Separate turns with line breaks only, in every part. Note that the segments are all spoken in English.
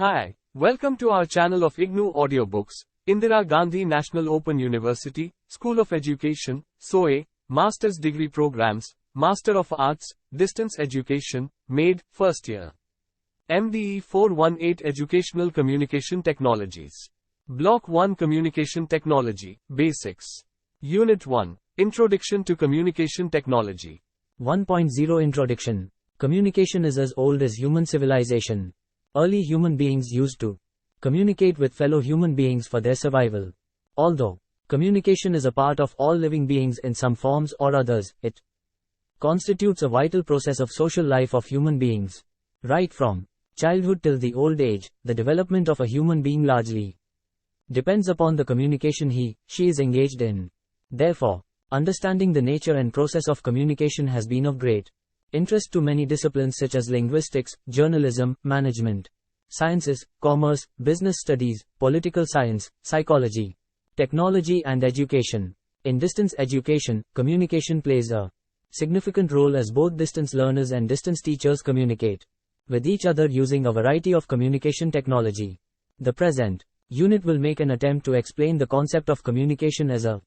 Hi, welcome to our channel of IGNOU audiobooks, Indira Gandhi National Open University, School of Education, SOE, Master's Degree Programs, Master of Arts, Distance Education, MADE, First Year. MDE-418 Educational Communication Technologies. Block-1 Communication Technology, Basics. Unit 1, Introduction to Communication Technology.
1.0 Introduction. Communication is as old as human civilization. Early human beings used to communicate with fellow human beings for their survival. Although communication is a part of all living beings in some forms or others, it constitutes a vital process of social life of human beings. Right from childhood till the old age, the development of a human being largely depends upon the communication she is engaged in. Therefore, understanding the nature and process of communication has been of great interest to many disciplines such as linguistics, journalism, management, sciences, commerce, business studies, political science, psychology, technology and education. In distance education, communication plays a significant role as both distance learners and distance teachers communicate with each other using a variety of communication technology. The present unit will make an attempt to explain the concept of communication as a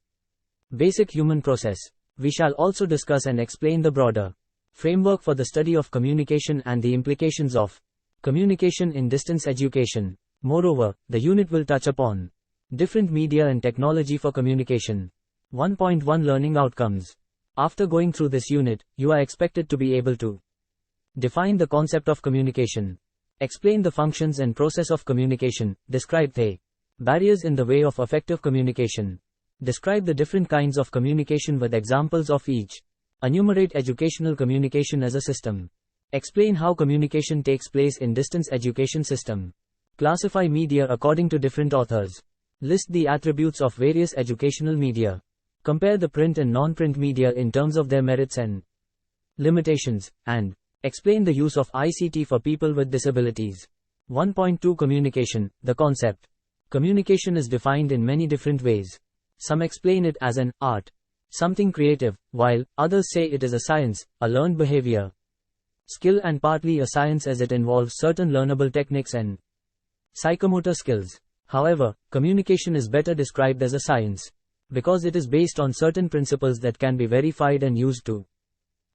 basic human process. We shall also discuss and explain the broader framework for the study of communication and the implications of communication in distance education. Moreover, the unit will touch upon different media and technology for communication. 1.1 Learning Outcomes. After going through this unit, you are expected to be able to define the concept of communication, explain the functions and process of communication, describe the barriers in the way of effective communication, describe the different kinds of communication with examples of each, enumerate educational communication as a system, explain how communication takes place in distance education system, classify media according to different authors, list the attributes of various educational media, compare the print and non-print media in terms of their merits and limitations, and explain the use of ICT for people with disabilities. 1.2 Communication, the concept. Communication is defined in many different ways. Some explain it as an art, something creative, while others say it is a science, a learned behavior, skill, and partly a science as it involves certain learnable techniques and psychomotor skills. However, communication is better described as a science because it is based on certain principles that can be verified and used to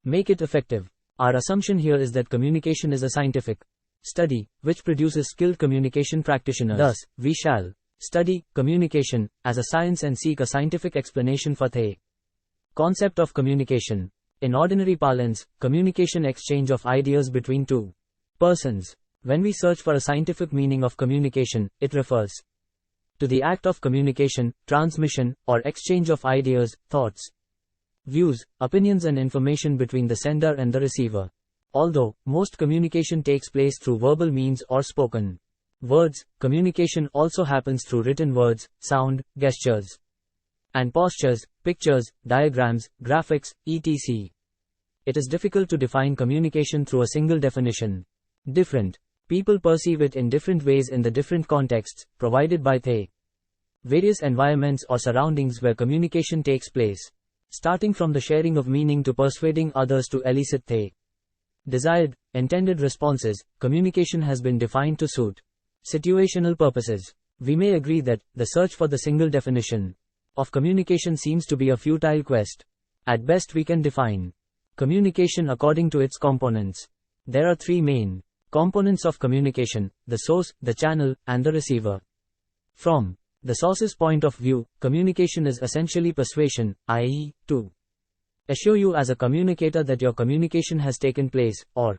make it effective. Our assumption here is that communication is a scientific study which produces skilled communication practitioners. Thus, we shall study communication as a science and seek a scientific explanation for the concept of communication. In ordinary parlance, communication exchange of ideas between two persons. When we search for a scientific meaning of communication, it refers to the act of communication, transmission, or exchange of ideas, thoughts, views, opinions and information between the sender and the receiver. Although most communication takes place through verbal means or spoken words, communication also happens through written words, sound, gestures, and postures, pictures, diagrams, graphics, etc. It is difficult to define communication through a single definition. Different people perceive it in different ways in the different contexts provided by the various environments or surroundings where communication takes place. Starting from the sharing of meaning to persuading others to elicit the desired, intended responses, communication has been defined to suit situational purposes. We may agree that the search for the single definition of communication seems to be a futile quest. At best, we can define communication according to its components. There are three main components of communication: the source, the channel, and the receiver. From the source's point of view, communication is essentially persuasion, i.e., to assure you as a communicator that your communication has taken place, or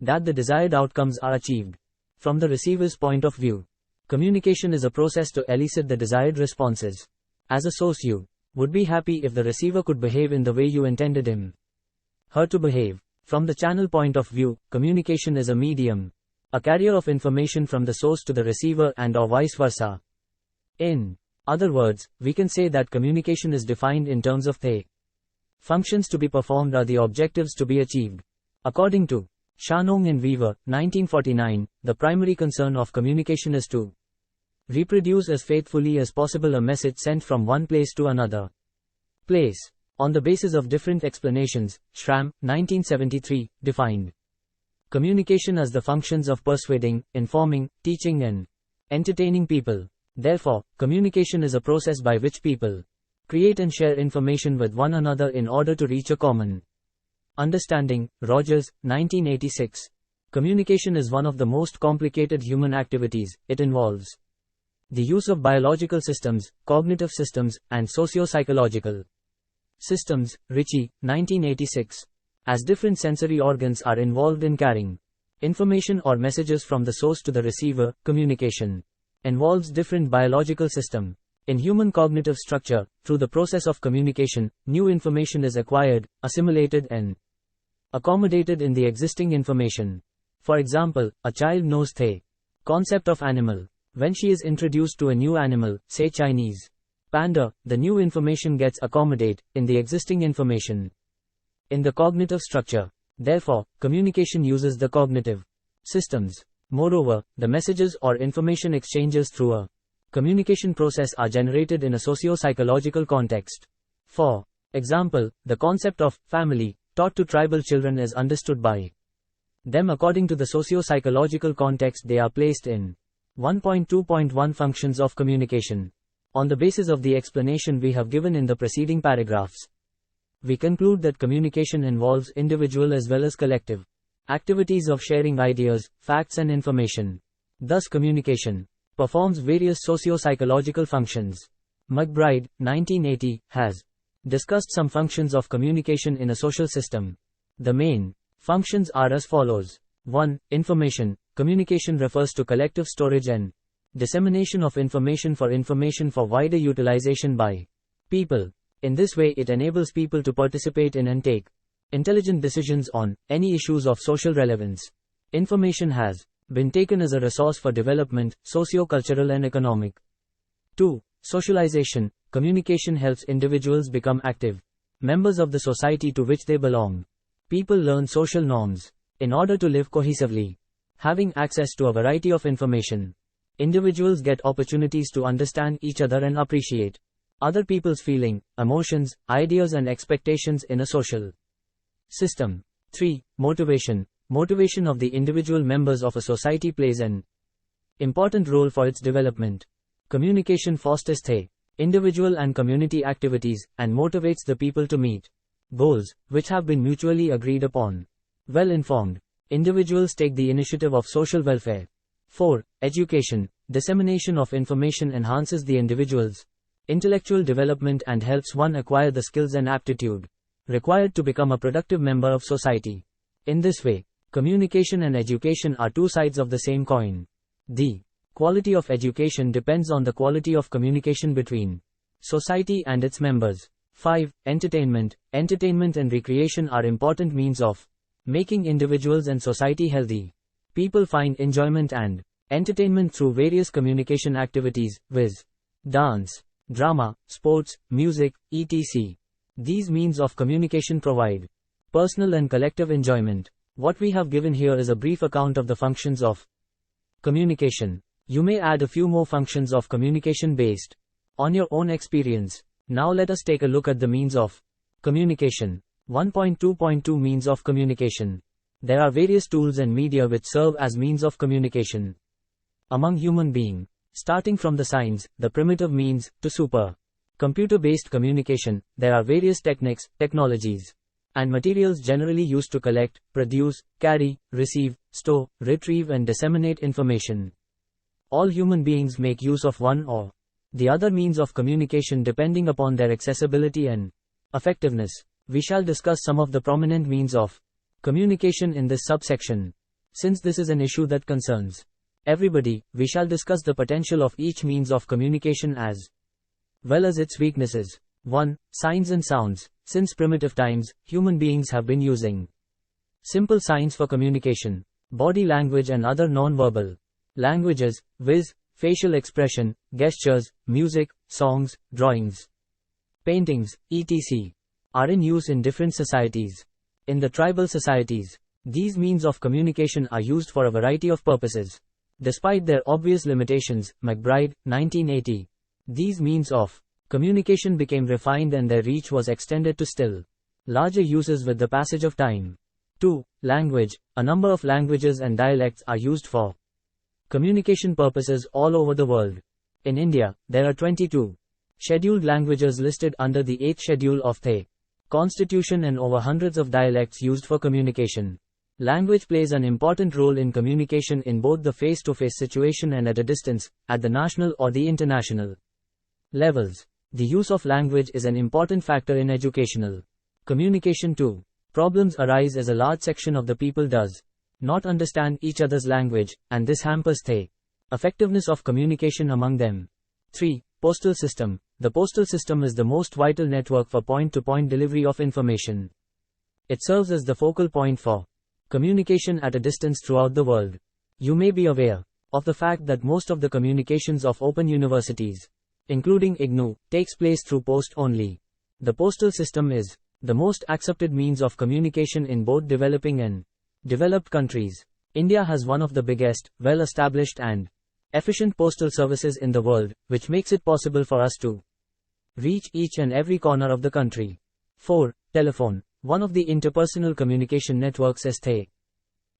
that the desired outcomes are achieved. From the receiver's point of view, communication is a process to elicit the desired responses. As a source, you would be happy if the receiver could behave in the way you intended her to behave. From the channel point of view, communication is a medium, a carrier of information from the source to the receiver and or vice versa. In other words, we can say that communication is defined in terms of the functions to be performed or the objectives to be achieved. According to Shanong and Weaver, 1949, the primary concern of communication is to reproduce as faithfully as possible a message sent from one place to another place. On the basis of different explanations, Schramm, 1973, defined Communication has the functions of persuading, informing, teaching and entertaining people. Therefore, communication is a process by which people create and share information with one another in order to reach a common understanding. Rogers, 1986. Communication is one of the most complicated human activities. It involves the use of biological systems, cognitive systems, and socio-psychological systems. Ritchie, 1986. As different sensory organs are involved in carrying information or messages from the source to the receiver, communication involves different biological systems. In human cognitive structure, through the process of communication, new information is acquired, assimilated and accommodated in the existing information. For example, a child knows the concept of animal. When she is introduced to a new animal, say Chinese panda, the new information gets accommodated in the existing information in the cognitive structure. Therefore, communication uses the cognitive systems. Moreover, the messages or information exchanges through a communication process are generated in a socio-psychological context. For example, the concept of family taught to tribal children is understood by them according to the socio-psychological context they are placed in. 1.2.1 Functions of communication. On the basis of the explanation we have given in the preceding paragraphs, we conclude that communication involves individual as well as collective activities of sharing ideas, facts and information. Thus communication performs various socio-psychological functions. McBride, 1980, has discussed some functions of communication in a social system. The main functions are as follows. 1. Information. Communication refers to collective storage and dissemination of information for wider utilization by people. In this way it enables people to participate in and take intelligent decisions on any issues of social relevance. Information has been taken as a resource for development, socio-cultural and economic. 2. Socialization. Communication helps individuals become active members of the society to which they belong. People learn social norms in order to live cohesively. Having access to a variety of information, individuals get opportunities to understand each other and appreciate other people's feelings, emotions, ideas and expectations in a social system. 3. Motivation. Motivation of the individual members of a society plays an important role for its development. Communication fosters the individual and community activities, and motivates the people to meet goals, which have been mutually agreed upon. Well-informed individuals take the initiative of social welfare. 4. Education. Dissemination of information enhances the individual's intellectual development and helps one acquire the skills and aptitude required to become a productive member of society. In this way, communication and education are two sides of the same coin. The quality of education depends on the quality of communication between society and its members. 5. Entertainment. Entertainment and recreation are important means of making individuals and society healthy. People find enjoyment and entertainment through various communication activities, viz. dance, drama, sports, music, etc. These means of communication provide personal and collective enjoyment. What we have given here is a brief account of the functions of communication. You may add a few more functions of communication based on your own experience. Now let us take a look at the means of communication. 1.2.2 Means of communication. There are various tools and media which serve as means of communication among human beings. Starting from the signs, the primitive means, to super computer-based communication, there are various techniques, technologies, and materials generally used to collect, produce, carry, receive, store, retrieve and disseminate information. All human beings make use of one or the other means of communication depending upon their accessibility and effectiveness. We shall discuss some of the prominent means of communication in this subsection. Since this is an issue that concerns everybody, we shall discuss the potential of each means of communication as well as its weaknesses. 1. Signs and sounds. Since primitive times, human beings have been using simple signs for communication. Body language and other non-verbal languages, viz., facial expression, gestures, music, songs, drawings, paintings, etc., are in use in different societies. In the tribal societies, these means of communication are used for a variety of purposes. Despite their obvious limitations, McBride, 1980, these means of communication became refined and their reach was extended to still larger uses with the passage of time. 2. Language. A number of languages and dialects are used for communication purposes all over the world. In India, there are 22 scheduled languages listed under the 8th schedule of the Constitution and over hundreds of dialects used for communication. Language plays an important role in communication in both the face-to-face situation and at a distance, at the national or the international levels. The use of language is an important factor in educational communication too. Problems arise as a large section of the people does not understand each other's language, and this hampers the effectiveness of communication among them. 3. Postal system. The postal system is the most vital network for point-to-point delivery of information. It serves as the focal point for communication at a distance throughout the world. You may be aware of the fact that most of the communications of open universities, including IGNOU, takes place through post only. The postal system is the most accepted means of communication in both developing and developed countries. India has one of the biggest, well-established and efficient postal services in the world, which makes it possible for us to reach each and every corner of the country. 4. Telephone. One of the interpersonal communication networks is the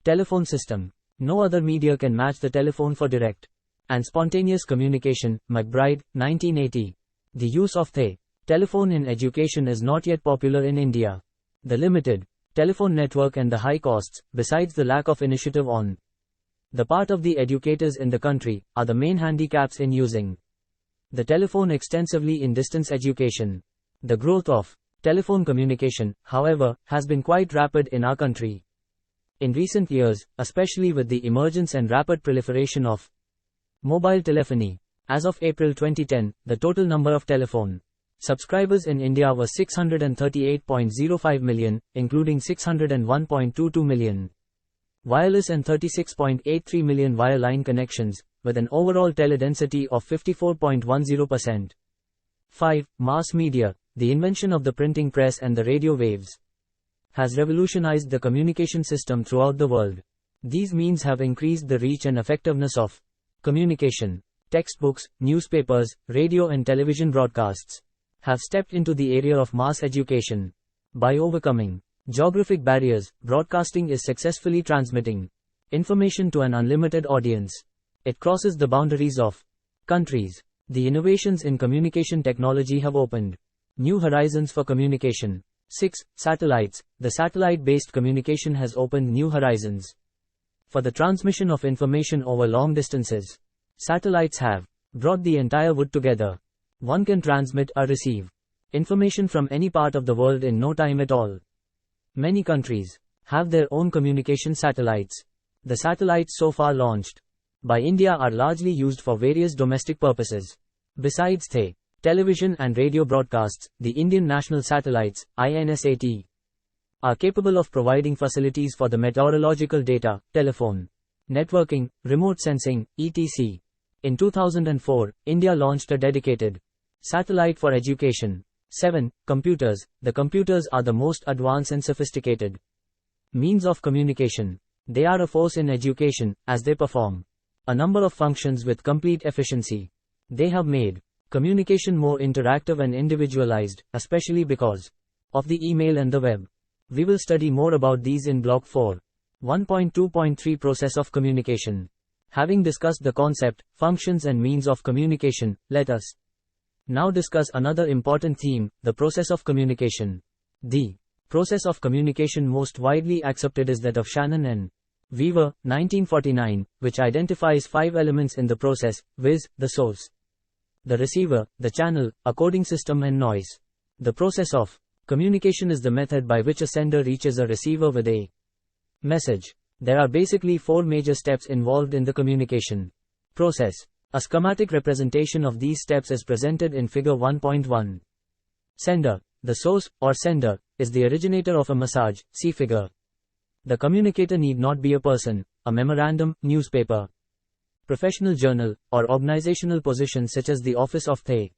telephone system. No other media can match the telephone for direct and spontaneous communication. McBride, 1980. The use of the telephone in education is not yet popular in India. The limited telephone network and the high costs, besides the lack of initiative on the part of the educators in the country, are the main handicaps in using the telephone extensively in distance education. The growth of telephone communication, however, has been quite rapid in our country in recent years, especially with the emergence and rapid proliferation of mobile telephony. As of April 2010, the total number of telephone subscribers in India was 638.05 million, including 601.22 million wireless and 36.83 million wireline connections, with an overall teledensity of 54.10%. 5. Mass media. The invention of the printing press and the radio waves has revolutionized the communication system throughout the world. These means have increased the reach and effectiveness of communication. Textbooks, newspapers, radio and television broadcasts have stepped into the area of mass education. By overcoming geographic barriers, broadcasting is successfully transmitting information to an unlimited audience. It crosses the boundaries of countries. The innovations in communication technology have opened new horizons for communication. 6. Satellites. The satellite-based communication has opened new horizons for the transmission of information over long distances. Satellites have brought the entire world together. One can transmit or receive information from any part of the world in no time at all. Many countries have their own communication satellites. The satellites so far launched by India are largely used for various domestic purposes. Besides the television and radio broadcasts, the Indian national satellites, INSAT, are capable of providing facilities for the meteorological data, telephone networking, remote sensing, etc. In 2004, India launched a dedicated satellite for education. 7. Computers. The computers are the most advanced and sophisticated means of communication. They are a force in education, as they perform a number of functions with complete efficiency. They have made communication more interactive and individualized, especially because of the email and the web. We will study more about these in Block 4. 1.2.3 Process of communication. Having discussed the concept, functions and means of communication, let us now discuss another important theme, the process of communication. The process of communication most widely accepted is that of Shannon and Weaver, 1949, which identifies 5 elements in the process, viz., the source, the receiver, the channel, a coding system and noise. The process of communication is the method by which a sender reaches a receiver with a message. There are basically 4 major steps involved in the communication process. A schematic representation of these steps is presented in Figure 1.1. Sender. The source, or sender, is the originator of a message, see figure. The communicator need not be a person, a memorandum, newspaper, professional journal, or organizational position such as the office of the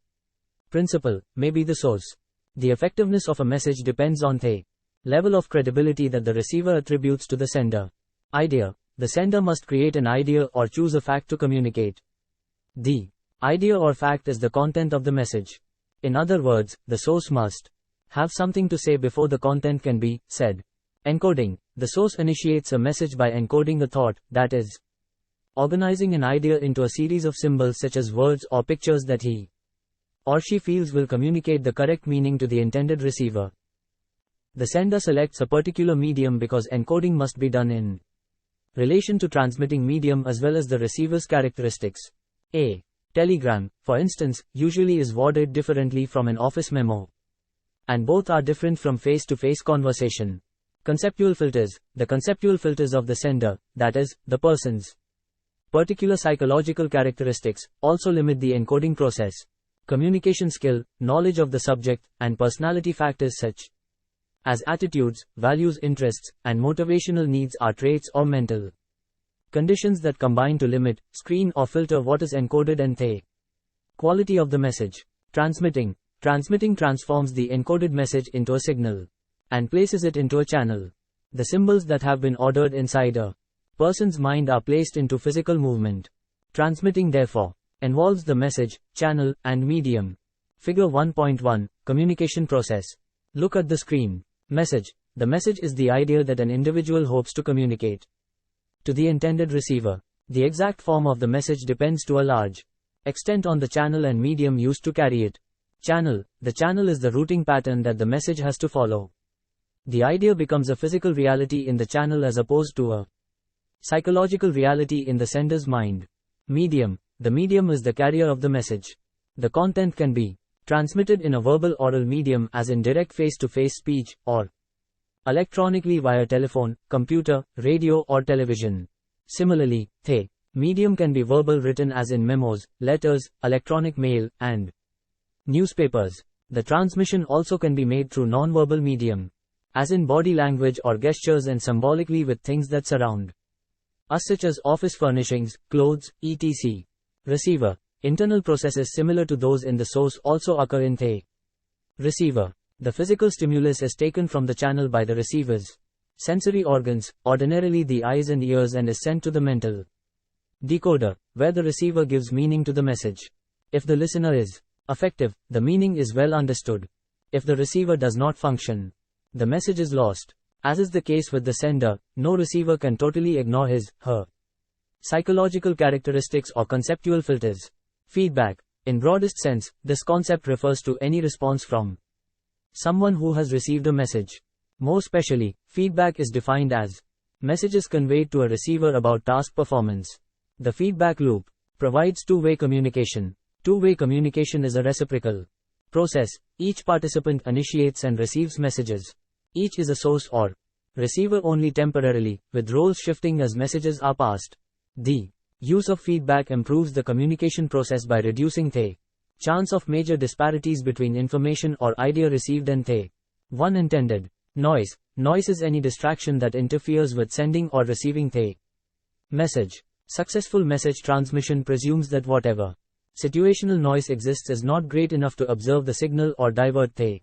principal, may be the source. The effectiveness of a message depends on the level of credibility that the receiver attributes to the sender. Idea. The sender must create an idea or choose a fact to communicate. The idea or fact is the content of the message. In other words, the source must have something to say before the content can be said. Encoding. The source initiates a message by encoding a thought, that is, organizing an idea into a series of symbols such as words or pictures that he or she feels will communicate the correct meaning to the intended receiver. The sender selects a particular medium because encoding must be done in relation to transmitting medium as well as the receiver's characteristics. A telegram, for instance, usually is worded differently from an office memo, and both are different from face-to-face conversation. Conceptual filters. The conceptual filters of the sender, that is, the person's particular psychological characteristics, also limit the encoding process. Communication skill, knowledge of the subject, and personality factors such as attitudes, values, interests, and motivational needs are traits or mental conditions that combine to limit, screen or filter what is encoded and the quality of the message. Transmitting. Transmitting transforms the encoded message into a signal and places it into a channel. The symbols that have been ordered inside a person's mind are placed into physical movement. Transmitting, therefore, involves the message, channel, and medium. Figure 1.1, Communication process. Look at the screen. Message. The message is the idea that an individual hopes to communicate to the intended receiver. The exact form of the message depends to a large extent on the channel and medium used to carry it. Channel. The channel is the routing pattern that the message has to follow. The idea becomes a physical reality in the channel as opposed to a psychological reality in the sender's mind. Medium. The medium is the carrier of the message. The content can be transmitted in a verbal oral medium as in direct face-to-face speech, or electronically via telephone, computer, radio or television. Similarly, the medium can be verbal written as in memos, letters, electronic mail, and newspapers. The transmission also can be made through non-verbal medium, as in body language or gestures, and symbolically with things that surround us such as office furnishings, clothes, etc. Receiver. Internal processes similar to those in the source also occur in the receiver. The physical stimulus is taken from the channel by the receiver's sensory organs, ordinarily the eyes and ears, and is sent to the mental decoder, where the receiver gives meaning to the message. If the listener is effective, the meaning is well understood. If the receiver does not function, the message is lost. As is the case with the sender, no receiver can totally ignore his/her psychological characteristics or conceptual filters. Feedback. In broadest sense, this concept refers to any response from someone who has received a message. More specially, feedback is defined as messages conveyed to a receiver about task performance. The feedback loop provides two-way communication. Two-way communication is a reciprocal process. Each participant initiates and receives messages. Each is a source or receiver only temporarily, with roles shifting as messages are passed. The use of feedback improves the communication process by reducing the chance of major disparities between information or idea received and the one intended. Noise. Noise is any distraction that interferes with sending or receiving the message. Successful message transmission presumes that whatever situational noise exists is not great enough to observe the signal or divert the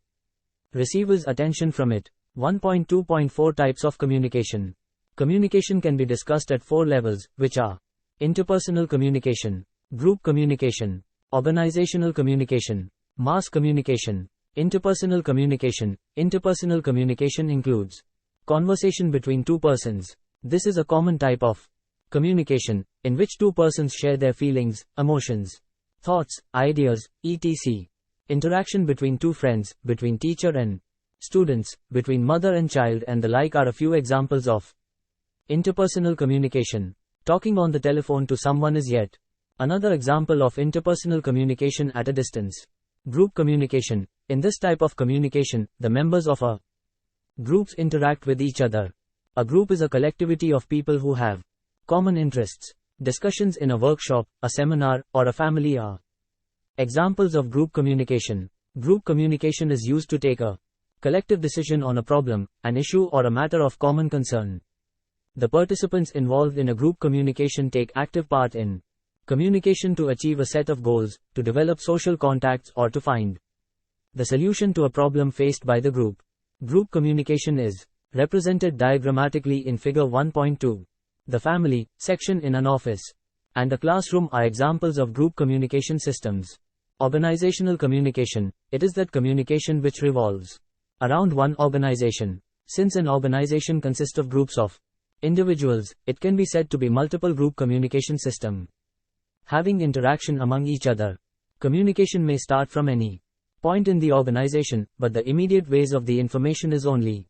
receiver's attention from it. 1.2.4 Types of communication. Communication can be discussed at 4 levels, which are interpersonal communication, group communication, organizational communication, mass communication. Interpersonal communication. Interpersonal communication includes conversation between two persons. This is a common type of communication, in which two persons share their feelings, emotions, thoughts, ideas, etc. Interaction between two friends, between teacher and students, between mother and child, and the like are a few examples of interpersonal communication. Talking on the telephone to someone is yet another example of interpersonal communication at a distance. Group communication. In this type of communication, the members of a groups interact with each other. A group is a collectivity of people who have common interests. Discussions in a workshop, a seminar, or a family are examples of group communication. Group communication is used to take a collective decision on a problem, an issue, or a matter of common concern. The participants involved in a group communication take active part in communication to achieve a set of goals, to develop social contacts, or to find the solution to a problem faced by the group. Group communication is represented diagrammatically in Figure 1.2. The family section in an office and a classroom are examples of group communication systems. Organizational communication. It is that communication which revolves around one organization. Since an organization consists of groups of individuals, it can be said to be multiple group communication system. Having interaction among each other. Communication may start from any point in the organization, but the immediate ways of the information is only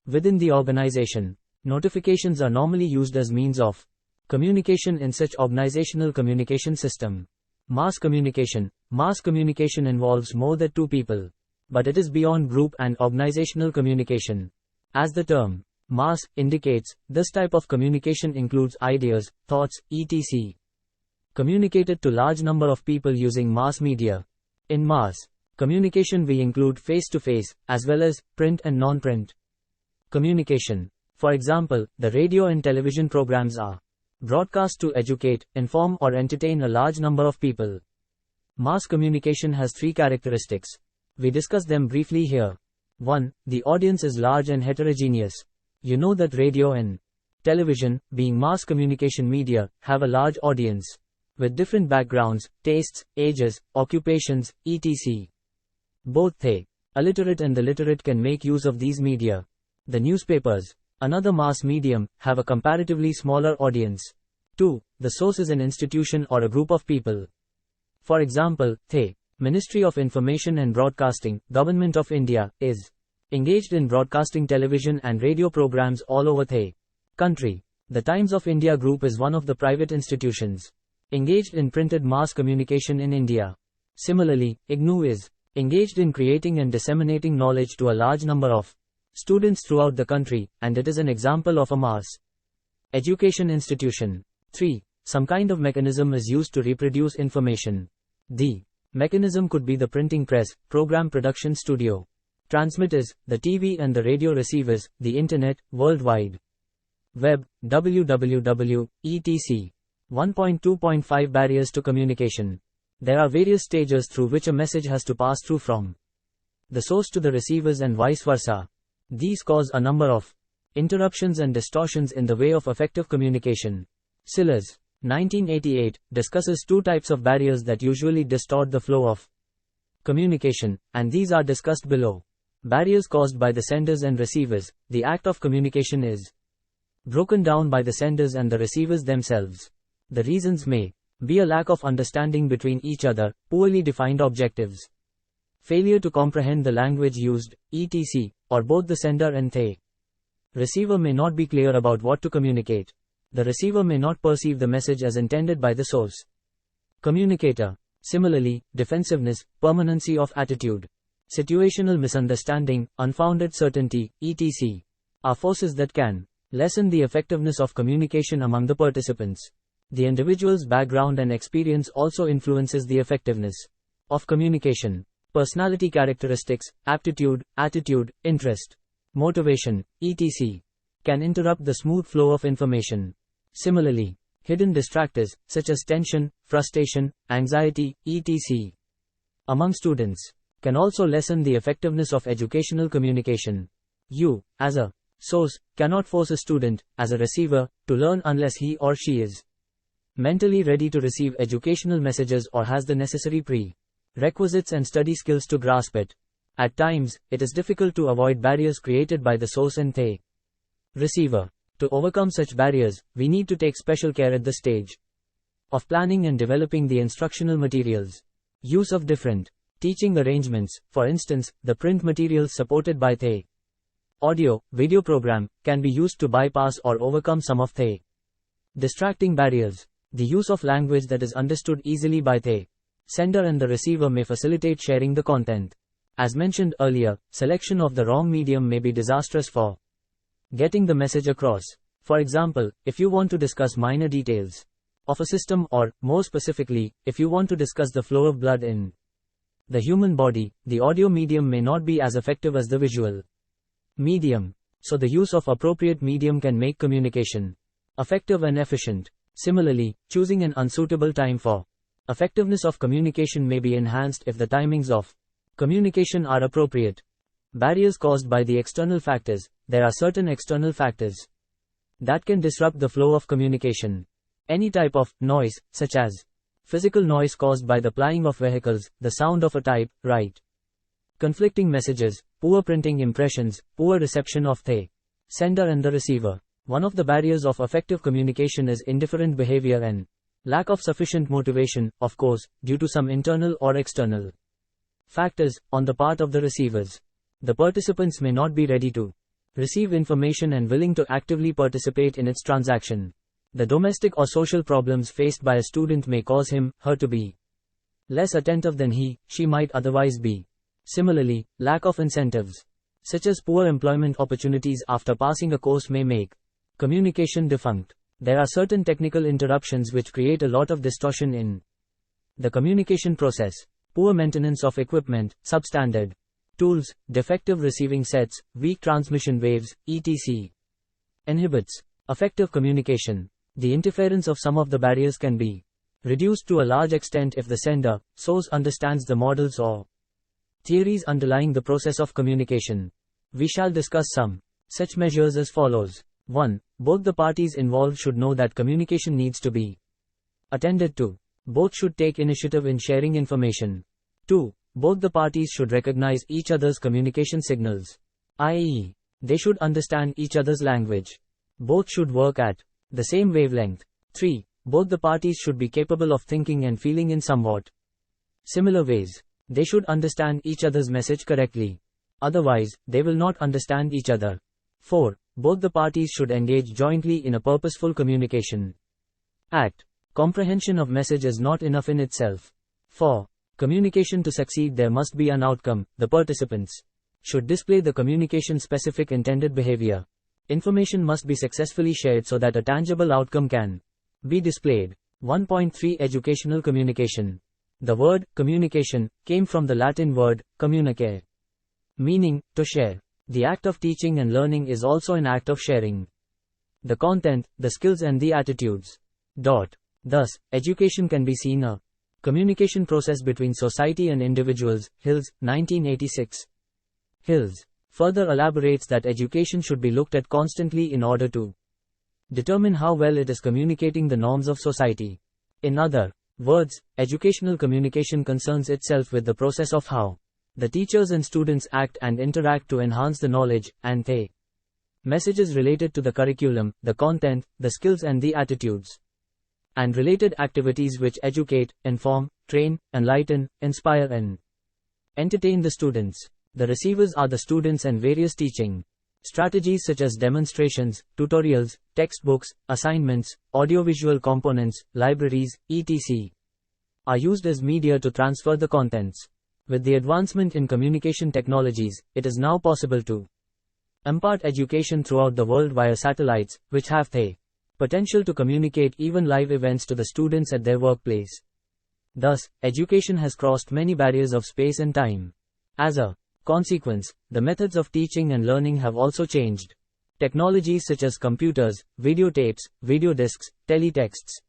within the organization. Notifications are normally used as means of communication in such organizational communication system. Mass communication. Mass communication involves more than two people, but it is beyond group and organizational communication. As the term mass indicates, this type of communication includes ideas, thoughts, etc. communicated to large number of people using mass media. In mass communication we include face-to-face, as well as print and non-print communication. For example, the radio and television programs are broadcast to educate, inform or entertain a large number of people. Mass communication has three characteristics. We discuss them briefly here. 1. The audience is large and heterogeneous. You know that radio and television, being mass communication media, have a large audience with different backgrounds, tastes, ages, occupations, etc. Both the illiterate and the literate can make use of these media. The newspapers, another mass medium, have a comparatively smaller audience. 2. The source is an institution or a group of people. For example, the Ministry of Information and Broadcasting, Government of India, is engaged in broadcasting television and radio programs all over the country. The Times of India Group is one of the private institutions engaged in printed mass communication in India. Similarly, IGNOU is engaged in creating and disseminating knowledge to a large number of students throughout the country, and it is an example of a mass education institution. 3. Some kind of mechanism is used to reproduce information. The mechanism could be the printing press, program production studio, transmitters, the TV and the radio receivers, the internet, World Wide Web, www, etc. 1.2.5 Barriers to communication. There are various stages through which a message has to pass through from the source to the receivers and vice versa. These cause a number of interruptions and distortions in the way of effective communication. Sellers, 1988, discusses two types of barriers that usually distort the flow of communication, and these are discussed below. Barriers caused by the senders and receivers. The act of communication is broken down by the senders and the receivers themselves. The reasons may be a lack of understanding between each other, poorly defined objectives, failure to comprehend the language used, etc., or both. The sender and the receiver may not be clear about what to communicate. The receiver may not perceive the message as intended by the source communicator. Similarly, defensiveness, permanency of attitude, situational misunderstanding, unfounded certainty, etc., are forces that can lessen the effectiveness of communication among the participants. The individual's background and experience also influences the effectiveness of communication. Personality characteristics, aptitude, attitude, interest, motivation, etc., can interrupt the smooth flow of information. Similarly, hidden distractors, such as tension, frustration, anxiety, etc., among students, can also lessen the effectiveness of educational communication. You, as a source, cannot force a student, as a receiver, to learn unless he or she is mentally ready to receive educational messages or has the necessary prerequisites and study skills to grasp it. At times, it is difficult to avoid barriers created by the source and the receiver. To overcome such barriers, we need to take special care at the stage of planning and developing the instructional materials. Use of different teaching arrangements, for instance, the print materials supported by the audio, video program, can be used to bypass or overcome some of the distracting barriers. The use of language that is understood easily by the sender and the receiver may facilitate sharing the content. As mentioned earlier, selection of the wrong medium may be disastrous for getting the message across. For example, if you want to discuss minor details of a system, or, more specifically, if you want to discuss the flow of blood in the human body, the audio medium may not be as effective as the visual medium. So the use of appropriate medium can make communication effective and efficient. Similarly, choosing an unsuitable time for effectiveness of communication may be enhanced if the timings of communication are appropriate. Barriers caused by the external factors. There are certain external factors that can disrupt the flow of communication. Any type of noise, such as physical noise caused by the plying of vehicles, the sound of a type, write, conflicting messages, poor printing impressions, poor reception of the sender and the receiver. One of the barriers of effective communication is indifferent behavior and lack of sufficient motivation, of course, due to some internal or external factors on the part of the receivers. The participants may not be ready to receive information and willing to actively participate in its transaction. The domestic or social problems faced by a student may cause him, her to be less attentive than he, she might otherwise be. Similarly, lack of incentives, such as poor employment opportunities after passing a course, may make communication defunct. There are certain technical interruptions which create a lot of distortion in the communication process. Poor maintenance of equipment, substandard tools, defective receiving sets, weak transmission waves, etc. inhibits effective communication. The interference of some of the barriers can be reduced to a large extent if the sender, source understands the models or theories underlying the process of communication. We shall discuss some such measures as follows. 1. Both the parties involved should know that communication needs to be attended to. Both should take initiative in sharing information. 2. Both the parties should recognize each other's communication signals, i.e., they should understand each other's language. Both should work at the same wavelength. 3. Both the parties should be capable of thinking and feeling in somewhat similar ways. They should understand each other's message correctly. Otherwise, they will not understand each other. 4. Both the parties should engage jointly in a purposeful communication act. Comprehension of message is not enough in itself. For communication to succeed, there must be an outcome. The participants should display the communication-specific intended behavior. Information must be successfully shared so that a tangible outcome can be displayed. 1.3 Educational communication. The word communication came from the Latin word communicare, meaning to share. The act of teaching and learning is also an act of sharing the content, the skills and the attitudes. Thus, education can be seen a communication process between society and individuals. Hills, 1986. Hills further elaborates that education should be looked at constantly in order to determine how well it is communicating the norms of society. In other words, educational communication concerns itself with the process of how the teachers and students act and interact to enhance the knowledge and the messages related to the curriculum, the content, the skills and the attitudes, and related activities which educate, inform, train, enlighten, inspire and entertain the students. The receivers are the students, and various teaching strategies such as demonstrations, tutorials, textbooks, assignments, audiovisual components, libraries, etc. are used as media to transfer the contents. With the advancement in communication technologies, it is now possible to impart education throughout the world via satellites, which have the potential to communicate even live events to the students at their workplace. Thus, education has crossed many barriers of space and time. As a consequence, the methods of teaching and learning have also changed. Technologies such as computers, videotapes, video discs, teletexts,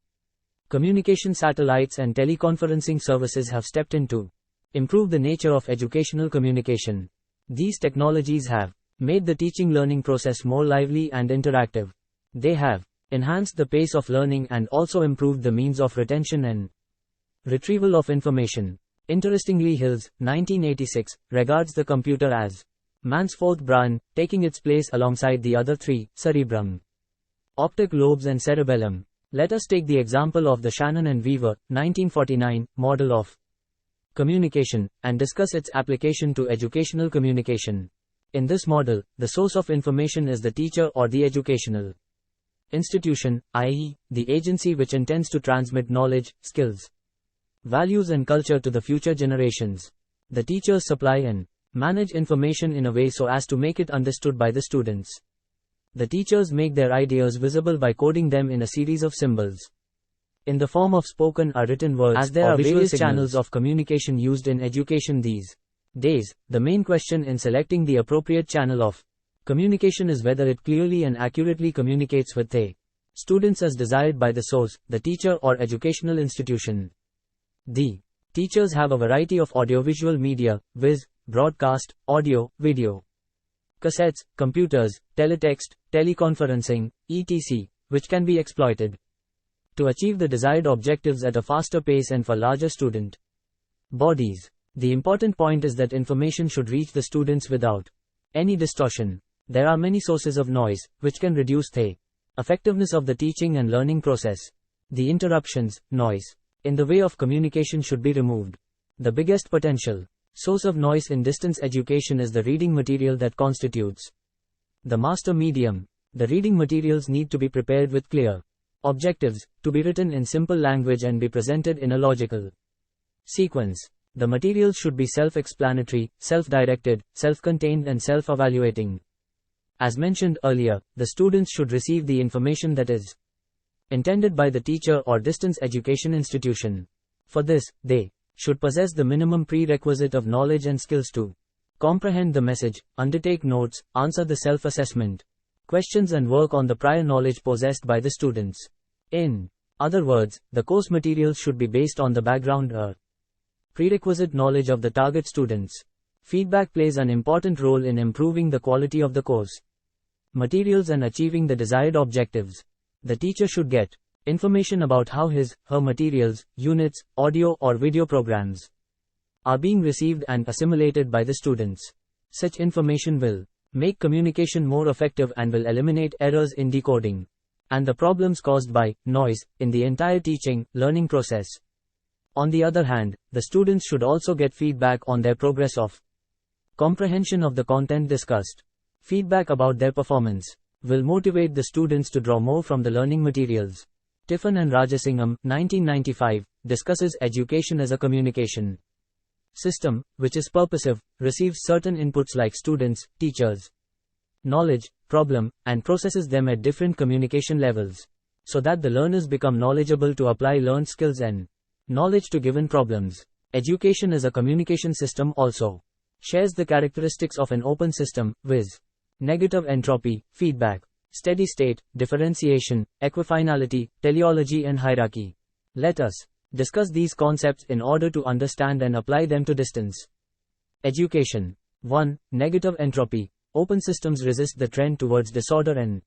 communication satellites and teleconferencing services have stepped in to improve the nature of educational communication. These technologies have made the teaching-learning process more lively and interactive. They have enhanced the pace of learning and also improved the means of retention and retrieval of information. Interestingly, Hills, 1986, regards the computer as man's fourth brain, taking its place alongside the other three, cerebrum, optic lobes and cerebellum. Let us take the example of the Shannon and Weaver, 1949, model of communication, and discuss its application to educational communication. In this model, the source of information is the teacher or the educational institution, i.e., the agency which intends to transmit knowledge, skills, values and culture to the future generations. The teachers supply and manage information in a way so as to make it understood by the students. The teachers make their ideas visible by coding them in a series of symbols in the form of spoken or written words, as there are various channels of communication used in education these days. The main question in selecting the appropriate channel of communication is whether it clearly and accurately communicates with the students as desired by the source, the teacher or educational institution. The teachers have a variety of audiovisual media, viz., broadcast, audio, video, cassettes, computers, teletext, teleconferencing, etc., which can be exploited to achieve the desired objectives at a faster pace and for larger student bodies. The important point is that information should reach the students without any distortion. There are many sources of noise, which can reduce the effectiveness of the teaching and learning process. The interruptions, noise, in the way of communication should be removed. The biggest potential source of noise in distance education is the reading material that constitutes the master medium. The reading materials need to be prepared with clear objectives, to be written in simple language and be presented in a logical sequence. The materials should be self-explanatory, self-directed, self-contained and self-evaluating. As mentioned earlier, the students should receive the information that is intended by the teacher or distance education institution. For this, they should possess the minimum prerequisite of knowledge and skills to comprehend the message, undertake notes, answer the self-assessment questions and work on the prior knowledge possessed by the students. In other words, the course materials should be based on the background or prerequisite knowledge of the target students. Feedback plays an important role in improving the quality of the course materials and achieving the desired objectives. The teacher should get information about how her materials, units, audio or video programs are being received and assimilated by the students. Such information will make communication more effective and will eliminate errors in decoding and the problems caused by noise in the entire teaching, learning process. On the other hand, the students should also get feedback on their progress of comprehension of the content discussed. Feedback about their performance will motivate the students to draw more from the learning materials. Tiffin and Rajasingham, 1995, discusses education as a communication system, which is purposive, receives certain inputs like students, teachers, knowledge, problem, and processes them at different communication levels, so that the learners become knowledgeable to apply learned skills and knowledge to given problems. Education as a communication system also shares the characteristics of an open system, viz. Negative entropy, feedback, steady state, differentiation, equifinality, teleology and hierarchy. Let us discuss these concepts in order to understand and apply them to distance education. 1. Negative entropy. Open systems resist the trend towards disorder and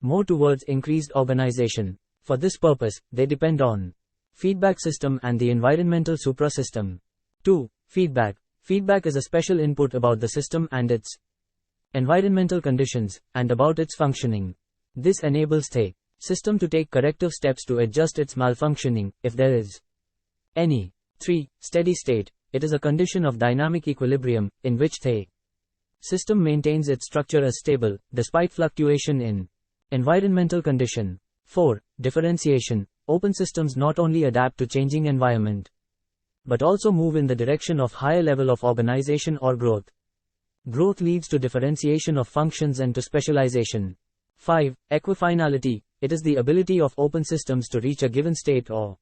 more towards increased organization. For this purpose, they depend on feedback system and the environmental suprasystem. 2. Feedback. Feedback is a special input about the system and its environmental conditions, and about its functioning. This enables the system to take corrective steps to adjust its malfunctioning, if there is any. 3. Steady state. It is a condition of dynamic equilibrium, in which the system maintains its structure as stable, despite fluctuation in environmental condition. 4. Differentiation. Open systems not only adapt to changing environment, but also move in the direction of higher level of organization or growth. Growth leads to differentiation of functions and to specialization. 5. Equifinality. It is the ability of open systems to reach a given state or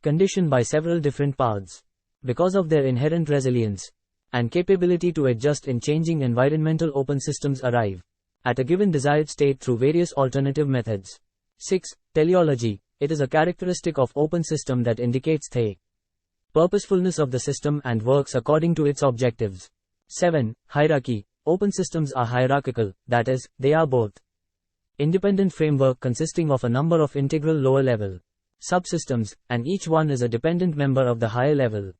condition by several different paths. Because of their inherent resilience and capability to adjust in changing environmental, open systems arrive at a given desired state through various alternative methods. 6. Teleology. It is a characteristic of open system that indicates the purposefulness of the system and works according to its objectives. 7. Hierarchy. Open systems are hierarchical, that is, they are both independent framework consisting of a number of integral lower-level subsystems, and each one is a dependent member of the higher-level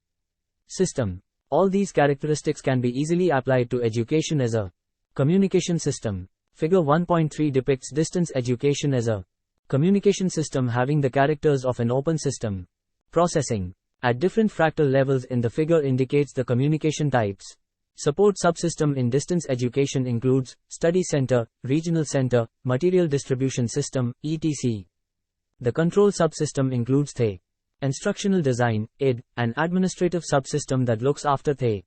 system. All these characteristics can be easily applied to education as a communication system. Figure 1.3 depicts distance education as a communication system having the characters of an open system. Processing at different fractal levels in the figure indicates the communication types. Support subsystem in distance education includes study center, regional center, material distribution system, etc. The control subsystem includes the instructional design, ID, and administrative subsystem that looks after the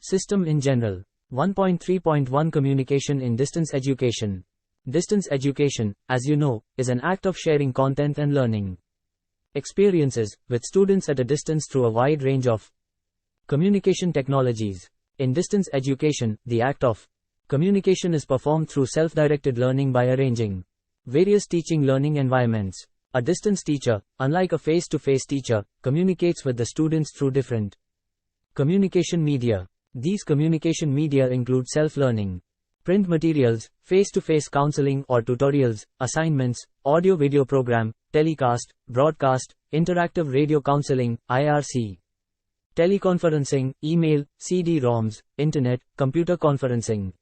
system in general. 1.3.1 Communication in distance education. Distance education, as you know, is an act of sharing content and learning experiences with students at a distance through a wide range of communication technologies. In distance education, the act of communication is performed through self-directed learning by arranging various teaching learning environments. A distance teacher, unlike a face-to-face teacher, communicates with the students through different communication media. These communication media include self-learning, print materials, face-to-face counseling or tutorials, assignments, audio-video program, telecast, broadcast, interactive radio counseling, IRC. teleconferencing, email, CD-ROMs, internet, computer conferencing,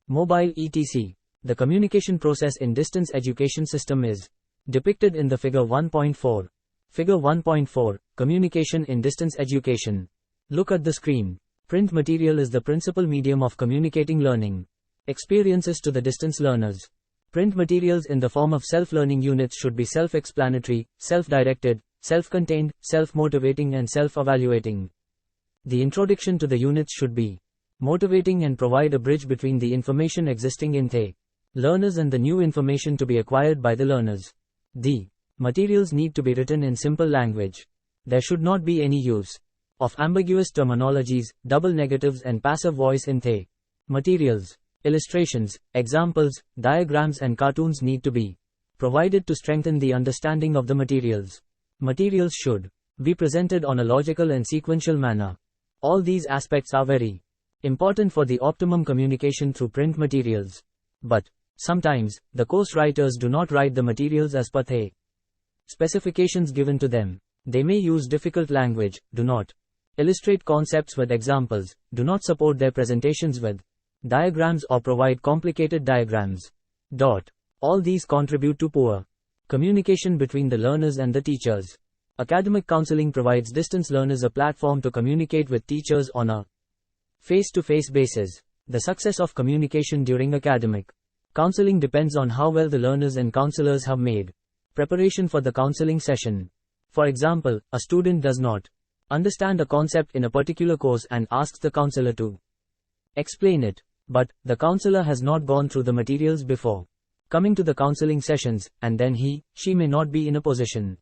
mobile etc. The communication process in distance education system is depicted in the figure 1.4. Figure 1.4, communication in distance education. Look at the screen. Print material is the principal medium of communicating learning experiences to the distance learners. Print materials in the form of self-learning units should be self-explanatory, self-directed, self-contained, self-motivating and self-evaluating. The introduction to the units should be motivating and provide a bridge between the information existing in the learners and the new information to be acquired by the learners. The materials need to be written in simple language. There should not be any use of ambiguous terminologies, double negatives and passive voice in the materials. Illustrations, examples, diagrams and cartoons need to be provided to strengthen the understanding of the materials. Materials should be presented on a logical and sequential manner. All these aspects are very important for the optimum communication through print materials. But sometimes, the course writers do not write the materials as per the specifications given to them. They may use difficult language, do not illustrate concepts with examples, do not support their presentations with diagrams or provide complicated diagrams. All these contribute to poor communication between the learners and the teachers. Academic counseling provides distance learners a platform to communicate with teachers on a face-to-face basis. The success of communication during academic counseling depends on how well the learners and counselors have made preparation for the counseling session. For example, a student does not understand a concept in a particular course and asks the counselor to explain it. But the counselor has not gone through the materials before coming to the counseling sessions, and then she may not be in a position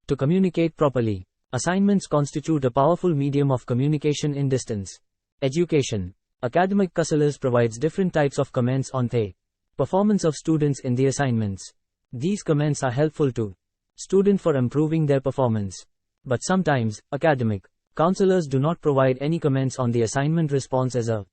to communicate properly. Assignments constitute a powerful medium of communication in distance education. Academic counselors provides different types of comments on the performance of students in the assignments. These comments are helpful to students for improving their performance. But sometimes, academic counselors do not provide any comments on the assignment response. As a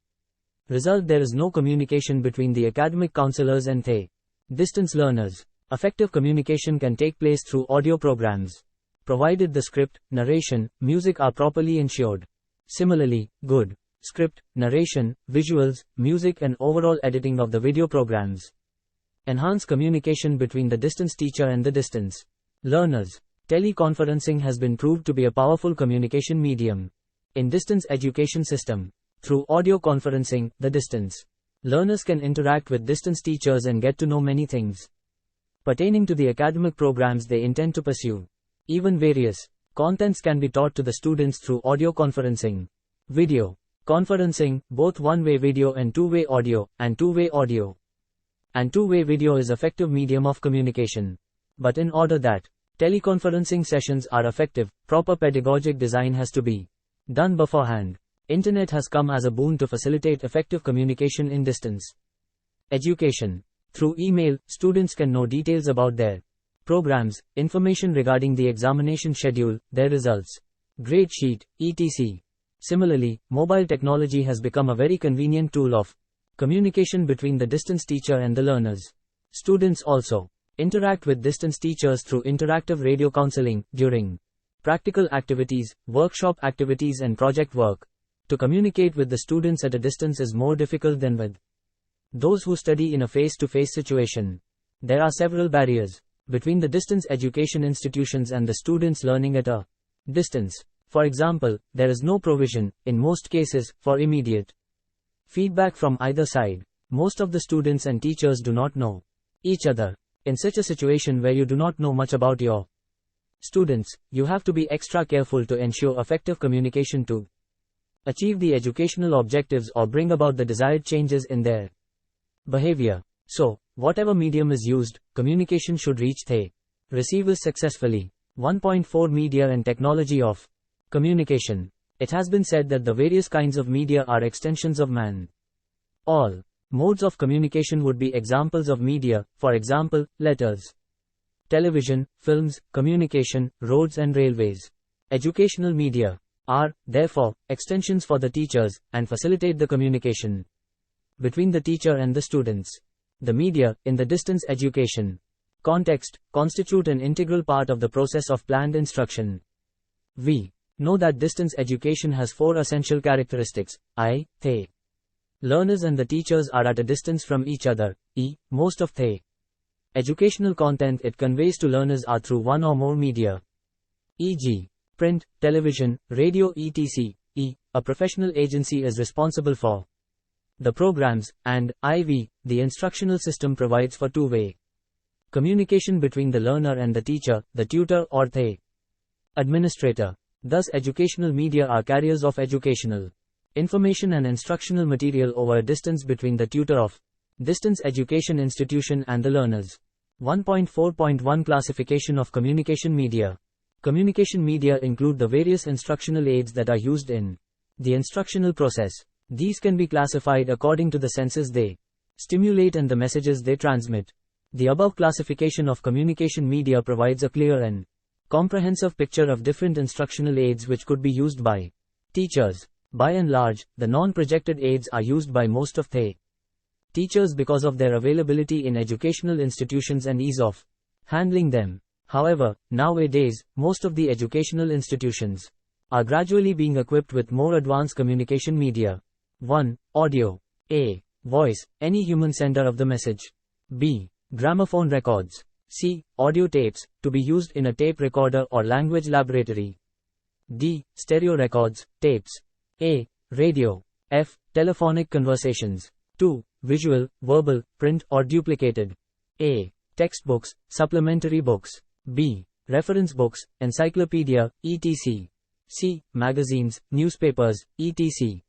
result, there is no communication between the academic counselors and the distance learners. Effective communication can take place through audio programs, provided the script, narration, music are properly ensured. Similarly, good script, narration, visuals, music and overall editing of the video programs enhance communication between the distance teacher and the distance learners. Teleconferencing has been proved to be a powerful communication medium in distance education system. Through audio conferencing, the distance learners can interact with distance teachers and get to know many things pertaining to the academic programs they intend to pursue. Even various contents can be taught to the students through audio conferencing. Video conferencing, both one-way video and two-way audio, and two-way audio and two-way video is effective medium of communication. But in order that teleconferencing sessions are effective, proper pedagogic design has to be done beforehand. Internet has come as a boon to facilitate effective communication in distance education. Through email, students can know details about their programs, information regarding the examination schedule, their results, grade sheet, etc. Similarly, mobile technology has become a very convenient tool of communication between the distance teacher and the learners. Students also interact with distance teachers through interactive radio counseling during practical activities, workshop activities and project work. To communicate with the students at a distance is more difficult than with those who study in a face-to-face situation. There are several barriers between the distance education institutions and the students learning at a distance. For example, there is no provision, in most cases, for immediate feedback from either side. Most of the students and teachers do not know each other. In such a situation where you do not know much about your students, you have to be extra careful to ensure effective communication to achieve the educational objectives or bring about the desired changes in their behavior. So, whatever medium is used, communication should reach the receivers successfully. 1.4 Media and technology of communication. It has been said that the various kinds of media are extensions of man. All modes of communication would be examples of media, for example, letters, television, films, communication, roads and railways. Educational media are, therefore, extensions for the teachers, and facilitate the communication between the teacher and the students. The media, in the distance education context, constitute an integral part of the process of planned instruction. We Know that distance education has 4 essential characteristics. I, they. Learners and the teachers are at a distance from each other. E. Most of they. Educational content it conveys to learners are through one or more media, e.g., print, television, radio etc. E. A professional agency is responsible for the programs, and IV. The instructional system provides for two-way communication between the learner and the teacher, the tutor or the administrator. Thus educational media are carriers of educational information and instructional material over a distance between the tutor of distance education institution and the learners. 1.4.1 Classification of communication media. Communication media include the various instructional aids that are used in the instructional process. These can be classified according to the senses they stimulate and the messages they transmit. The above classification of communication media provides a clear and comprehensive picture of different instructional aids which could be used by teachers. By and large, the non-projected aids are used by most of the teachers because of their availability in educational institutions and ease of handling them. However, nowadays, most of the educational institutions are gradually being equipped with more advanced communication media. 1. Audio. A. Voice, any human sender of the message. B. Gramophone records. C. Audio tapes, to be used in a tape recorder or language laboratory. D. Stereo records, tapes. A. Radio. F. Telephonic conversations. 2. Visual, verbal, print or duplicated. A. Textbooks, supplementary books. B. Reference books, encyclopedia, etc. C. Magazines, newspapers, etc.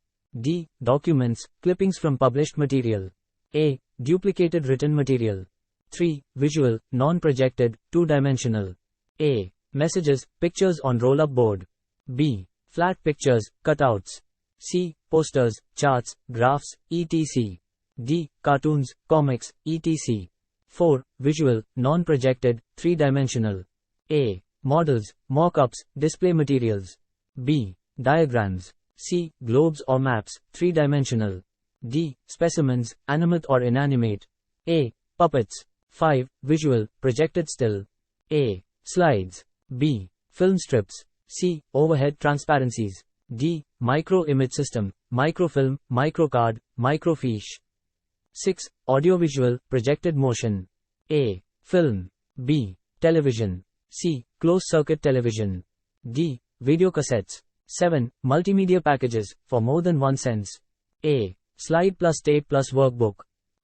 D. Documents, clippings from published material. A. Duplicated written material. 3. Visual, non-projected, two-dimensional. A. Messages, pictures on roll-up board. B. Flat pictures, cutouts. C. Posters, charts, graphs, etc. D. Cartoons, comics, etc. 4. Visual, non-projected, three-dimensional. A. Models, mock-ups, display materials. B. Diagrams. C. Globes or maps, three-dimensional. D. Specimens, animate or inanimate. A. Puppets. 5. Visual, projected still. A. Slides. B. Film strips. C. Overhead transparencies. D. Micro-image system, microfilm, microcard, microfiche. 6. Audiovisual, projected motion. A. Film. B. Television. C. Closed-circuit television. D. Videocassettes. 7. Multimedia packages, for more than one sense. A. Slide plus tape plus workbook.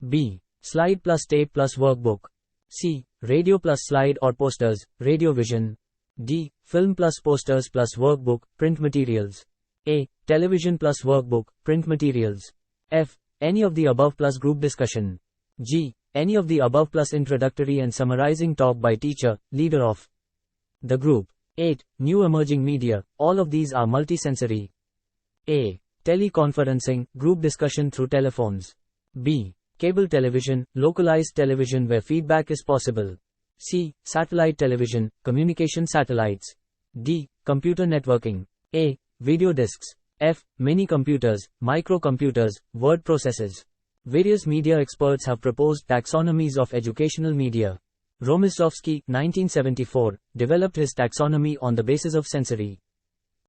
B. Slide plus tape plus workbook. C. Radio plus slide or posters, radio vision. D. Film plus posters plus workbook, print materials. A. Television plus workbook, print materials. F. Any of the above plus group discussion. G. Any of the above plus introductory and summarizing talk by teacher, leader of the group. 8. New emerging media, all of these are multisensory. A. Teleconferencing, group discussion through telephones. B. Cable television, localized television where feedback is possible. C. Satellite television, communication satellites. D. Computer networking. A. Video discs. F. Mini computers, microcomputers, word processors. Various media experts have proposed taxonomies of educational media. Romisovsky, 1974, developed his taxonomy on the basis of sensory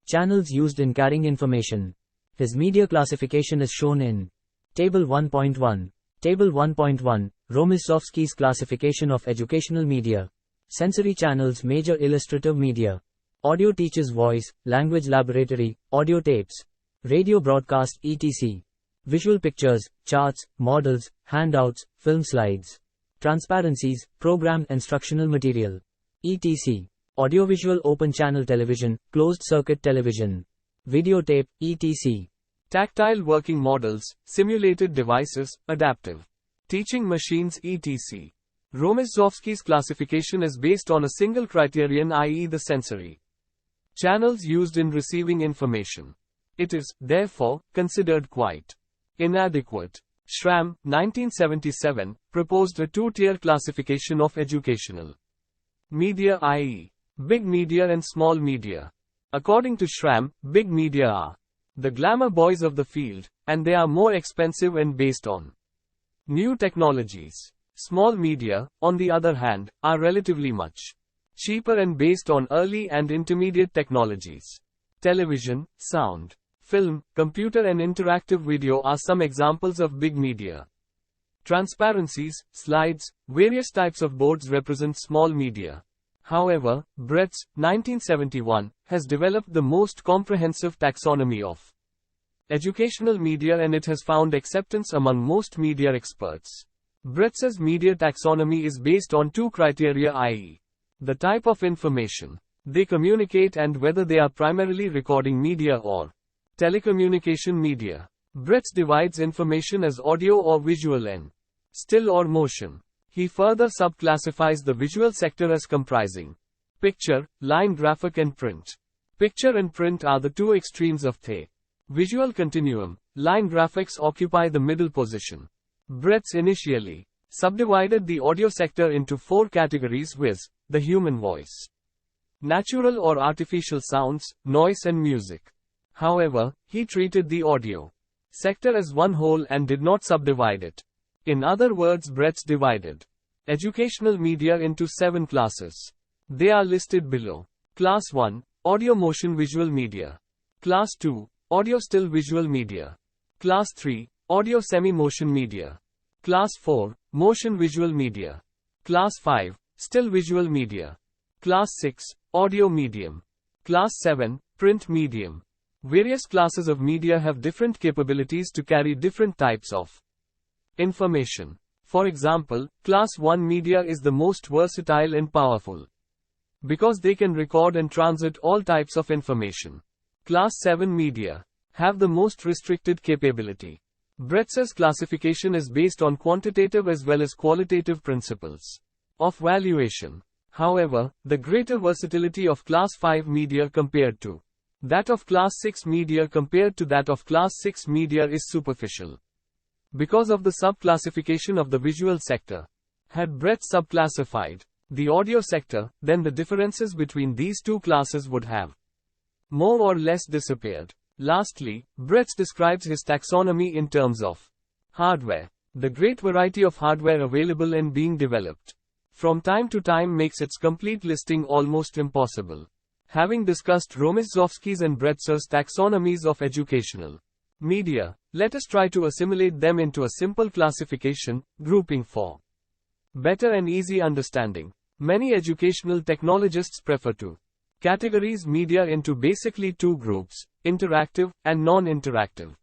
channels used in carrying information. His media classification is shown in Table 1.1. Table 1.1, Romisovsky's classification of educational media. Sensory channels, major illustrative media. Audio teaches voice, language laboratory, audio tapes. Radio broadcast etc. Visual pictures, charts, models, handouts, film slides. Transparencies, program instructional material. etc. Audiovisual open channel television, closed circuit television. Videotape, etc.
Tactile working models, simulated devices, adaptive teaching machines etc. Romisovsky's classification is based on a single criterion, i.e. the sensory channels used in receiving information. It is, therefore, considered quite inadequate. Schramm, 1977, proposed a two-tier classification of educational media, i.e. big media and small media. According to Schramm, big media are the glamour boys of the field, and they are more expensive and based on new technologies. Small media, on the other hand, are relatively much cheaper and based on early and intermediate technologies. Television, sound, film, computer and interactive video are some examples of big media. Transparencies, slides, various types of boards represent small media. However, Brett's 1971 has developed the most comprehensive taxonomy of educational media and it has found acceptance among most media experts. Brett's media taxonomy is based on two criteria, i.e., the type of information they communicate and whether they are primarily recording media or telecommunication media. Brett's divides information as audio or visual and still or motion. He further subclassifies the visual sector as comprising picture, line graphic and print. Picture and print are the two extremes of the visual continuum. Line graphics occupy the middle position. Brett's initially subdivided the audio sector into four categories, viz., the human voice, natural or artificial sounds, noise and music. However, he treated the audio sector as one whole and did not subdivide it. In other words, Brett's divided educational media into 7 classes. They are listed below. Class 1, audio motion visual media. Class 2, audio still visual media. Class 3, audio semi-motion media. Class 4, motion visual media. Class 5, still visual media. Class 6, audio medium. Class 7, print medium. Various classes of media have different capabilities to carry different types of information. For example, Class 1 media is the most versatile and powerful because they can record and transmit all types of information. Class 7 media have the most restricted capability. Brett's classification is based on quantitative as well as qualitative principles of valuation. However, the greater versatility of Class 5 media compared to that of Class 6 media compared to that of Class 6 media is superficial because of the subclassification of the visual sector. Had Brett subclassified the audio sector, then the differences between these two classes would have more or less disappeared. Lastly, Brett describes his taxonomy in terms of hardware. The great variety of hardware available and being developed from time to time makes its complete listing almost impossible. Having discussed Romaszowski's and Brett's taxonomies of educational media, let us try to assimilate them into a simple classification, grouping for better and easy understanding. Many educational technologists prefer to categorize media into basically two groups, interactive and non-interactive.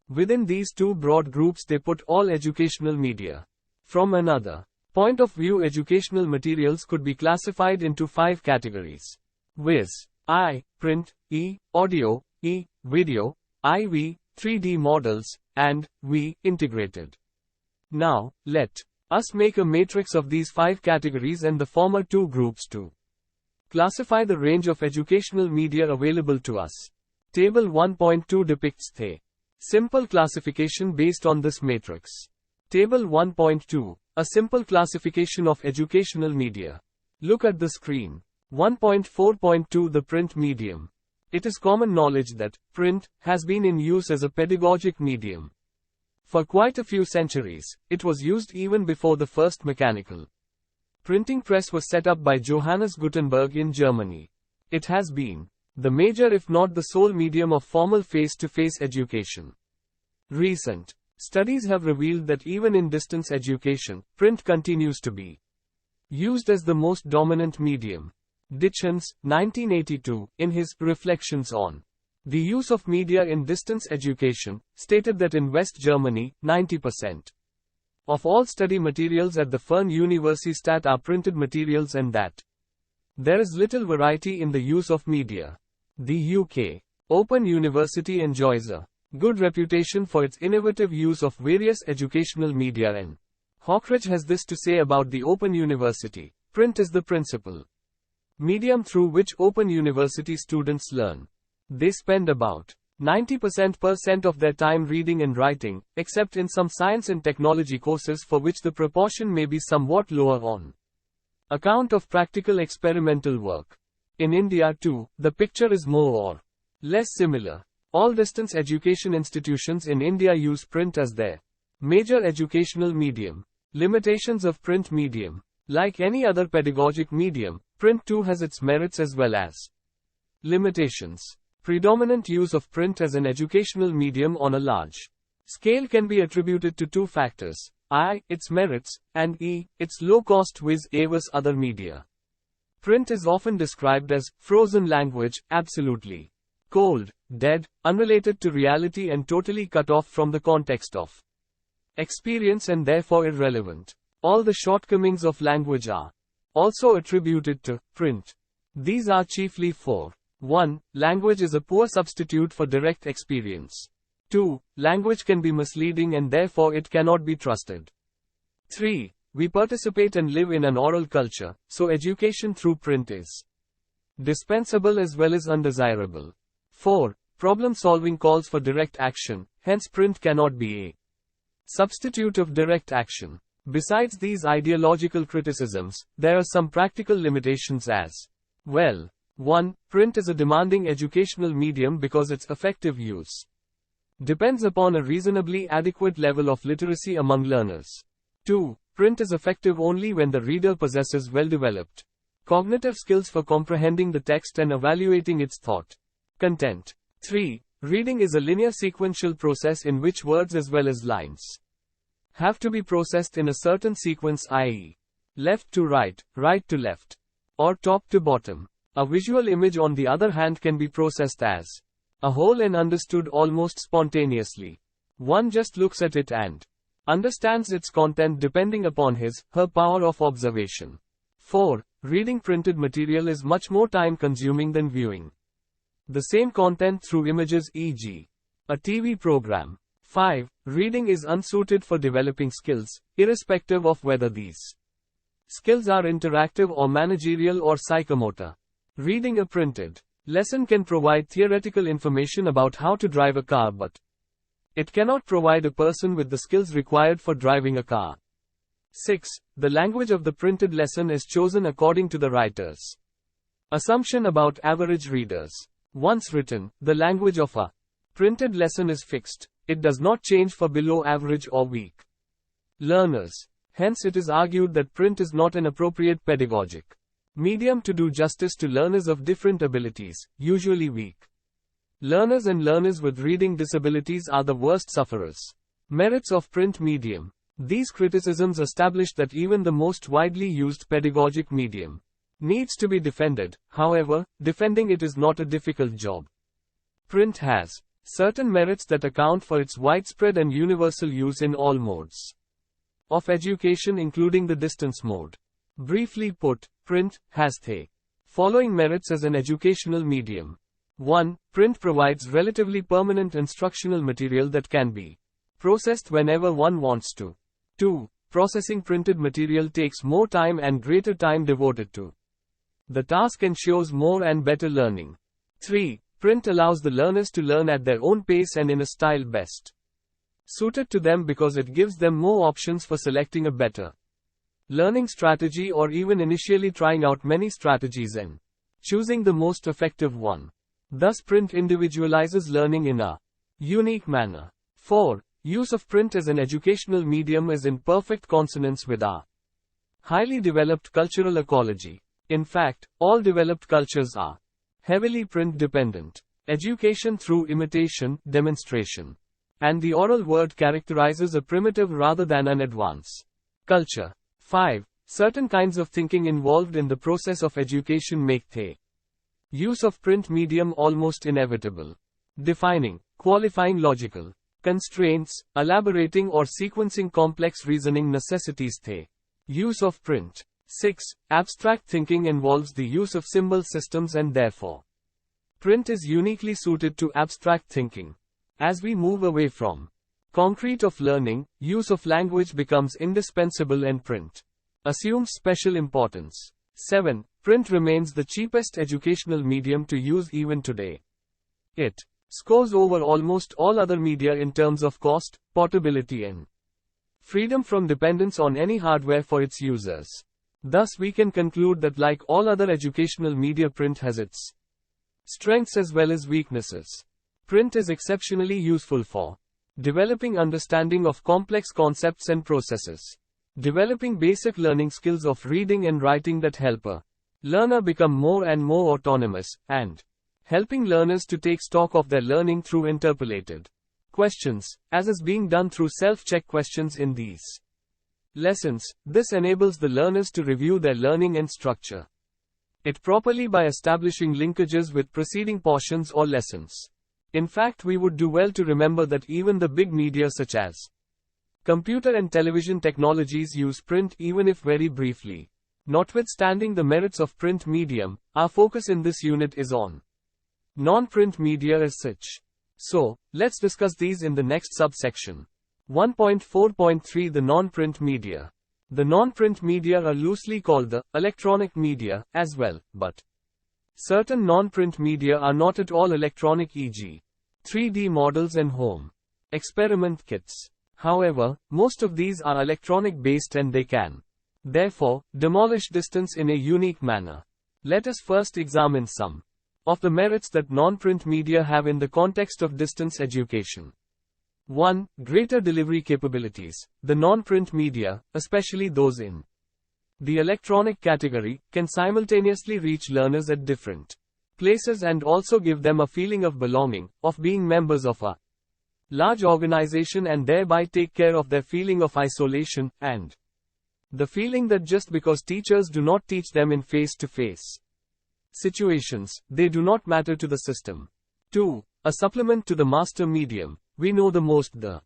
Within these two broad groups they put all educational media. From another point of view, educational materials could be classified into 5 categories, viz. I, print, E, audio, E, video, IV, 3D models, and V, integrated. Now, let us make a matrix of these 5 categories and the former 2 groups to classify the range of educational media available to us. Table 1.2 depicts the simple classification based on this matrix. Table 1.2, a simple classification of educational media. Look at the screen. 1.4.2 The print medium. It is common knowledge that print has been in use as a pedagogic medium. For quite a few centuries, it was used even before the first mechanical printing press was set up by Johannes Gutenberg in Germany. It has been the major if not the sole medium of formal face-to-face education. Recent studies have revealed that even in distance education, print continues to be used as the most dominant medium. Ditchens, 1982, in his Reflections on the Use of Media in Distance Education, stated that in West Germany, 90% of all study materials at the Fernuniversität are printed materials and that there is little variety in the use of media. The UK Open University enjoys a good reputation for its innovative use of various educational media, and Hawkridge has this to say about the Open University: print is the principal medium through which Open University students learn. They spend about 90% of their time reading and writing, except in some science and technology courses for which the proportion may be somewhat lower on account of practical experimental work. In India too, the picture is more or less similar. All distance education institutions in India use print as their major educational medium. Limitations of print medium. Like any other pedagogic medium, print too has its merits as well as limitations. Predominant use of print as an educational medium on a large scale can be attributed to two factors: I, its merits, and E, its low cost vis-a-vis other media. Print is often described as frozen language, absolutely cold, dead, unrelated to reality and totally cut off from the context of experience and therefore irrelevant. All the shortcomings of language are also attributed to print. These are chiefly four. 1. Language is a poor substitute for direct experience. 2. Language can be misleading and therefore it cannot be trusted. 3. We participate and live in an oral culture, so education through print is dispensable as well as undesirable. 4. Problem solving calls for direct action, hence print cannot be a substitute of direct action. Besides these ideological criticisms, there are some practical limitations as well. 1. Print is a demanding educational medium because its effective use depends upon a reasonably adequate level of literacy among learners. 2. Print is effective only when the reader possesses well-developed cognitive skills for comprehending the text and evaluating its thought content. 3. Reading is a linear sequential process in which words as well as lines have to be processed in a certain sequence, i.e., left to right, right to left, or top to bottom. A visual image on the other hand can be processed as a whole and understood almost spontaneously. One just looks at it and understands its content depending upon her power of observation. 4. Reading printed material is much more time consuming than viewing the same content through images, e.g., a TV program. 5. Reading is unsuited for developing skills, irrespective of whether these skills are interactive or managerial or psychomotor. Reading a printed lesson can provide theoretical information about how to drive a car, but it cannot provide a person with the skills required for driving a car. 6. The language of the printed lesson is chosen according to the writer's assumption about average readers. Once written, the language of a printed lesson is fixed. It does not change for below average or weak learners. Hence it is argued that print is not an appropriate pedagogic medium to do justice to learners of different abilities, usually weak learners and learners with reading disabilities are the worst sufferers. Merits of print medium. These criticisms establish that even the most widely used pedagogic medium needs to be defended. However, defending it is not a difficult job. Print has certain merits that account for its widespread and universal use in all modes of education, including the distance mode. Briefly put, print has the following merits as an educational medium. 1. Print provides relatively permanent instructional material that can be processed whenever one wants to. 2. Processing printed material takes more time and greater time devoted to the task ensures more and better learning. 3. Print allows the learners to learn at their own pace and in a style best suited to them because it gives them more options for selecting a better learning strategy or even initially trying out many strategies and choosing the most effective one. Thus print individualizes learning in a unique manner. 4. Use of print as an educational medium is in perfect consonance with our highly developed cultural ecology. In fact, all developed cultures are heavily print dependent. Education through imitation, demonstration, and the oral word characterizes a primitive rather than an advanced culture. 5. Certain kinds of thinking involved in the process of education make the use of print medium almost inevitable. Defining, qualifying logical constraints, elaborating or sequencing complex reasoning necessitates the use of print. 6. Abstract thinking involves the use of symbol systems and therefore print is uniquely suited to abstract thinking. As we move away from concrete of learning, use of language becomes indispensable and print assumes special importance. 7. Print remains the cheapest educational medium to use even today. It scores over almost all other media in terms of cost, portability and freedom from dependence on any hardware for its users. Thus we can conclude that like all other educational media, print has its strengths as well as weaknesses. Print is exceptionally useful for developing understanding of complex concepts and processes, developing basic learning skills of reading and writing that help a learner become more and more autonomous, and helping learners to take stock of their learning through interpolated questions, as is being done through self-check questions in these lessons. This enables the learners to review their learning and structure it properly by establishing linkages with preceding portions or lessons. In fact, we would do well to remember that even the big media such as computer and television technologies use print, even if very briefly. Notwithstanding the merits of print medium, our focus in this unit is on non-print media as such. So, let's discuss these in the next subsection. 1.4.3 The non-print media. The non-print media are loosely called the electronic media as well, but certain non-print media are not at all electronic, e.g., 3D models and home experiment kits. However, most of these are electronic based and they can, therefore, demolish distance in a unique manner. Let us first examine some of the merits that non-print media have in the context of distance education. 1. Greater delivery capabilities. The non-print media, especially those in the electronic category, can simultaneously reach learners at different places and also give them a feeling of belonging, of being members of a large organization, and thereby take care of their feeling of isolation, and the feeling that just because teachers do not teach them in face-to-face situations, they do not matter to the system. 2. A supplement to the master medium. We know the most the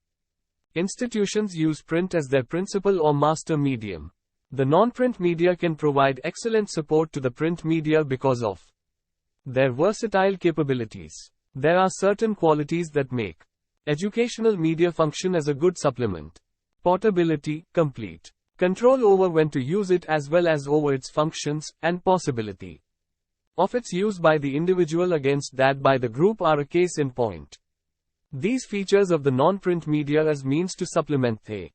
institutions use print as their principal or master medium. The non-print media can provide excellent support to the print media because of their versatile capabilities. There are certain qualities that make educational media function as a good supplement. Portability, complete control over when to use it as well as over its functions, and possibility of its use by the individual against that by the group are a case in point. These features of the non-print media as means to supplement the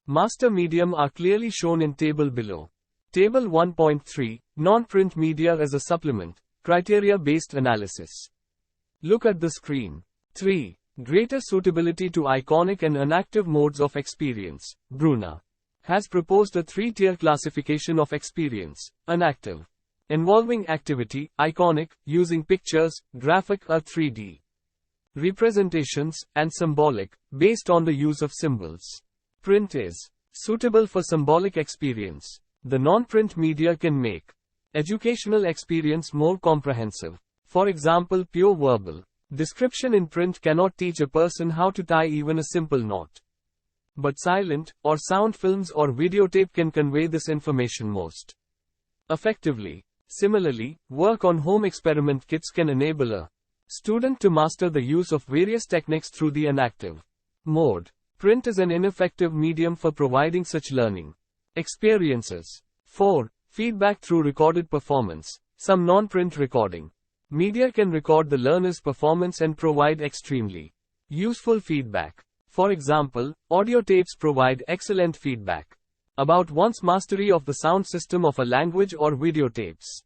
master medium are clearly shown in table below. Table 1.3, Non-print media as a supplement, criteria-based analysis. Look at the screen. 3. Greater suitability to iconic and inactive modes of experience. Brunner has proposed a 3-tier classification of experience: inactive, involving activity; iconic, using pictures; graphic or 3D representations; and symbolic, based on the use of symbols. Print is suitable for symbolic experience. The non-print media can make educational experience more comprehensive. For example, pure verbal description in print cannot teach a person how to tie even a simple knot. But silent, or sound films or videotape can convey this information most effectively. Similarly, work on home experiment kits can enable a student to master the use of various techniques through the inactive mode. Print is an ineffective medium for providing such learning experiences. 4. Feedback through recorded performance. Some non-print recording media can record the learner's performance and provide extremely useful feedback. For example, audio tapes provide excellent feedback about one's mastery of the sound system of a language, or videotapes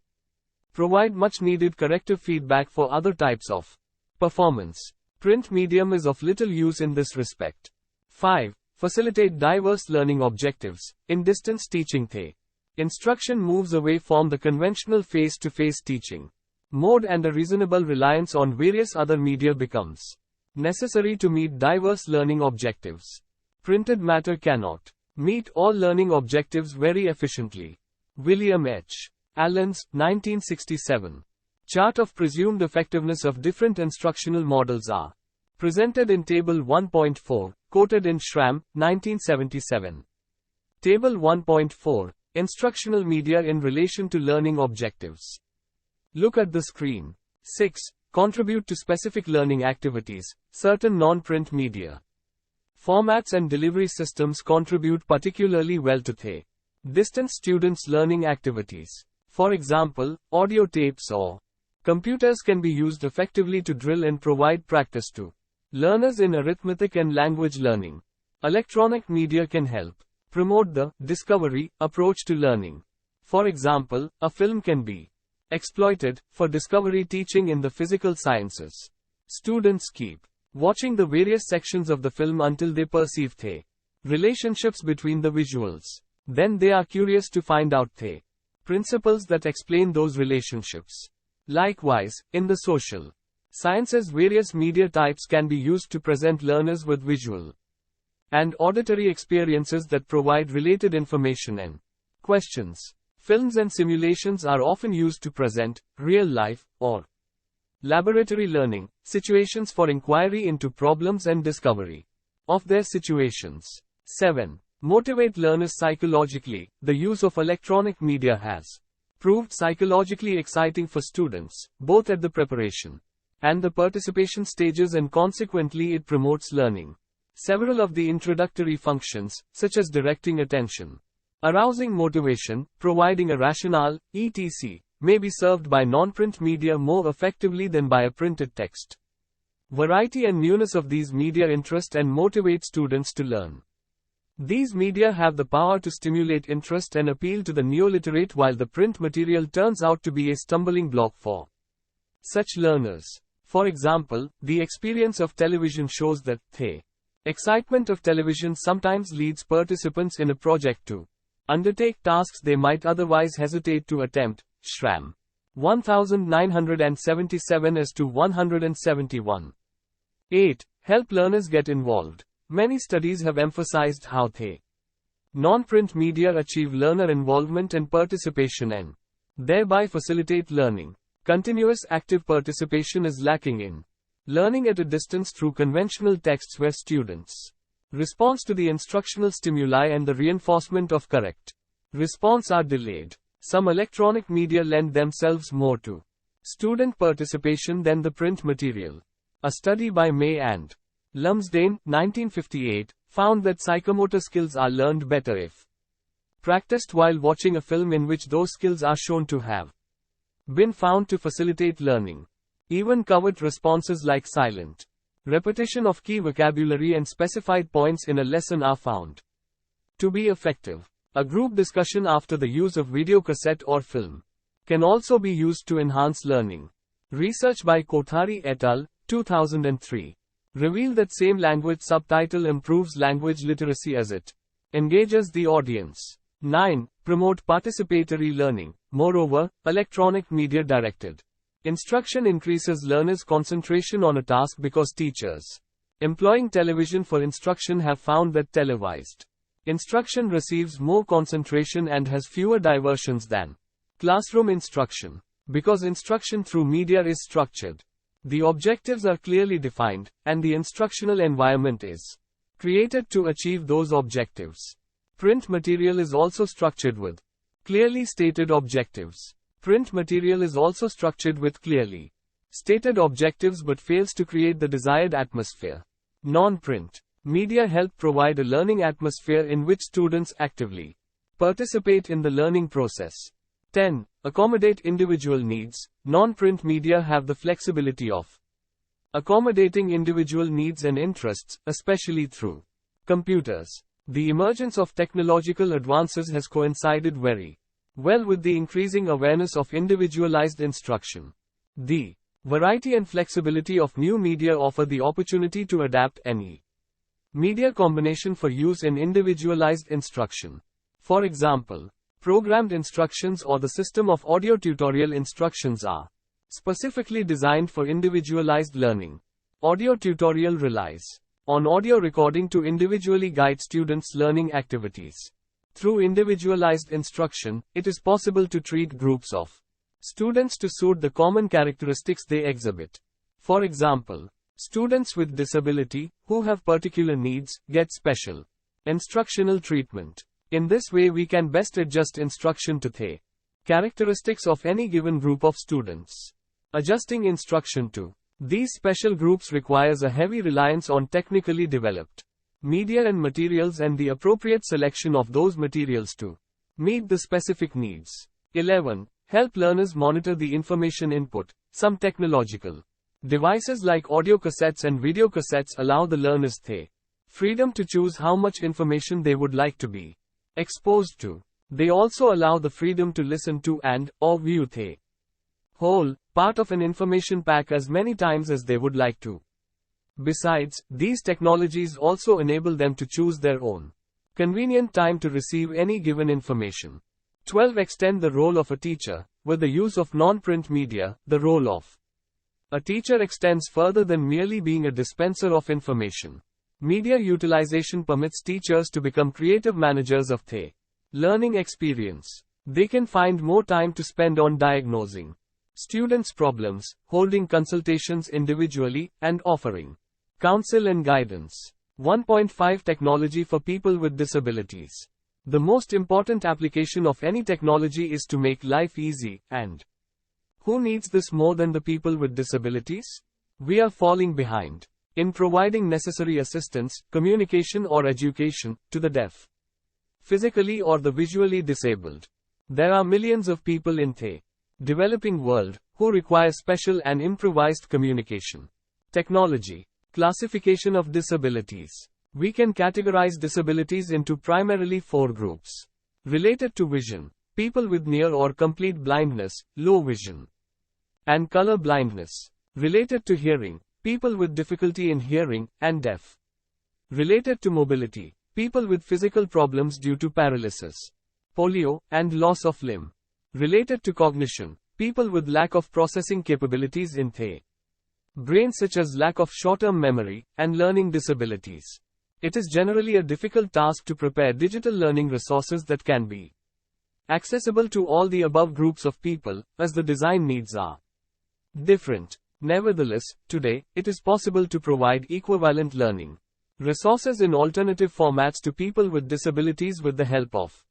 provide much needed corrective feedback for other types of performance. Print medium is of little use in this respect. 5. Facilitate diverse learning objectives. In distance teaching, the instruction moves away from the conventional face-to-face teaching mode, and a reasonable reliance on various other media becomes necessary to meet diverse learning objectives. Printed matter cannot meet all learning objectives very efficiently. William H. Allen's 1967 chart of presumed effectiveness of different instructional models are presented in Table 1.4, quoted in Schramm, 1977. Table 1.4, Instructional media in relation to learning objectives. Look at the screen. 6. Contribute to specific learning activities. Certain non-print media formats and delivery systems contribute particularly well to the distance students' learning activities. For example, audio tapes or computers can be used effectively to drill and provide practice to learners in arithmetic and language learning. Electronic media can help promote the discovery approach to learning. For example, a film can be exploited for discovery teaching in the physical sciences. Students keep watching the various sections of the film until they perceive the relationships between the visuals. Then they are curious to find out the principles that explain those relationships. Likewise, in the social sciences, various media types can be used to present learners with visual and auditory experiences that provide related information and questions. Films and simulations are often used to present real-life or laboratory learning situations for inquiry into problems and discovery of their situations. 7. Motivate learners psychologically. The use of electronic media has proved psychologically exciting for students, both at the preparation and the participation stages, and consequently it promotes learning. Several of the introductory functions, such as directing attention, arousing motivation, providing a rationale, etc., may be served by non-print media more effectively than by a printed text. Variety and newness of these media interest and motivate students to learn. These media have the power to stimulate interest and appeal to the neoliterate, while the print material turns out to be a stumbling block for such learners. For example, the experience of television shows that the excitement of television sometimes leads participants in a project to undertake tasks they might otherwise hesitate to attempt. Shram 1977 as to 171. 8. Help learners get involved. Many studies have emphasized how the non-print media achieve learner involvement and participation and thereby facilitate learning. Continuous active participation is lacking in learning at a distance through conventional texts, where students' response to the instructional stimuli and the reinforcement of correct response are delayed. Some electronic media lend themselves more to student participation than the print material. A study by May and Lumsdaine, 1958, found that psychomotor skills are learned better if practiced while watching a film in which those skills are shown to have been found to facilitate learning. Even covert responses like silent repetition of key vocabulary and specified points in a lesson are found to be effective. A group discussion after the use of videocassette or film can also be used to enhance learning. Research by Kothari et al., 2003, revealed that same language subtitle improves language literacy as it engages the audience. 9. Promote participatory learning. Moreover, electronic media directed instruction increases learners' concentration on a task because teachers employing television for instruction have found that televised instruction receives more concentration and has fewer diversions than classroom instruction. Because instruction through media is structured, the objectives are clearly defined, and the instructional environment is created to achieve those objectives. Print material is also structured with clearly stated objectives. Print material is also structured with clearly stated objectives but fails to create the desired atmosphere. Non-print media help provide a learning atmosphere in which students actively participate in the learning process. 10. Accommodate individual needs. Non-print media have the flexibility of accommodating individual needs and interests, especially through computers. The emergence of technological advances has coincided very well with the increasing awareness of individualized instruction. The variety and flexibility of new media offer the opportunity to adapt any media combination for use in individualized instruction. For example, programmed instructions or the system of audio tutorial instructions are specifically designed for individualized learning. Audio tutorial relies on audio recording to individually guide students' learning activities. Through individualized instruction, it is possible to treat groups of students to suit the common characteristics they exhibit. For example, students with disability, who have particular needs, get special instructional treatment. In this way, we can best adjust instruction to the characteristics of any given group of students. Adjusting instruction to these special groups requires a heavy reliance on technically developed media and materials and the appropriate selection of those materials to meet the specific needs. 11. Help learners monitor the information input. Some technological devices like audiocassettes and videocassettes allow the learners the freedom to choose how much information they would like to be exposed to. They also allow the freedom to listen to and/or view the whole part of an information pack as many times as they would like to. Besides, these technologies also enable them to choose their own convenient time to receive any given information. 12. Extend the role of a teacher. With the use of non-print media, the role of a teacher extends further than merely being a dispenser of information. Media utilization permits teachers to become creative managers of their learning experience. They can find more time to spend on diagnosing students' problems, holding consultations individually, and offering counsel and guidance. 1.5. Technology for people with disabilities. The most important application of any technology is to make life easy, and who needs this more than the people with disabilities? We are falling behind in providing necessary assistance, communication or education, to the deaf, physically or the visually disabled. There are millions of people in the developing world who require special and improvised communication. Technology. Classification of disabilities. We can categorize disabilities into primarily 4 groups. Related to vision, people with near or complete blindness, low vision, and color blindness. Related to hearing, people with difficulty in hearing, and deaf. Related to mobility, people with physical problems due to paralysis, polio, and loss of limb. Related to cognition, people with lack of processing capabilities in the brain such as lack of short-term memory, and learning disabilities. It is generally a difficult task to prepare digital learning resources that can be accessible to all the above groups of people, as the design needs are different. Nevertheless, today, it is possible to provide equivalent learning resources in alternative formats to people with disabilities with the help of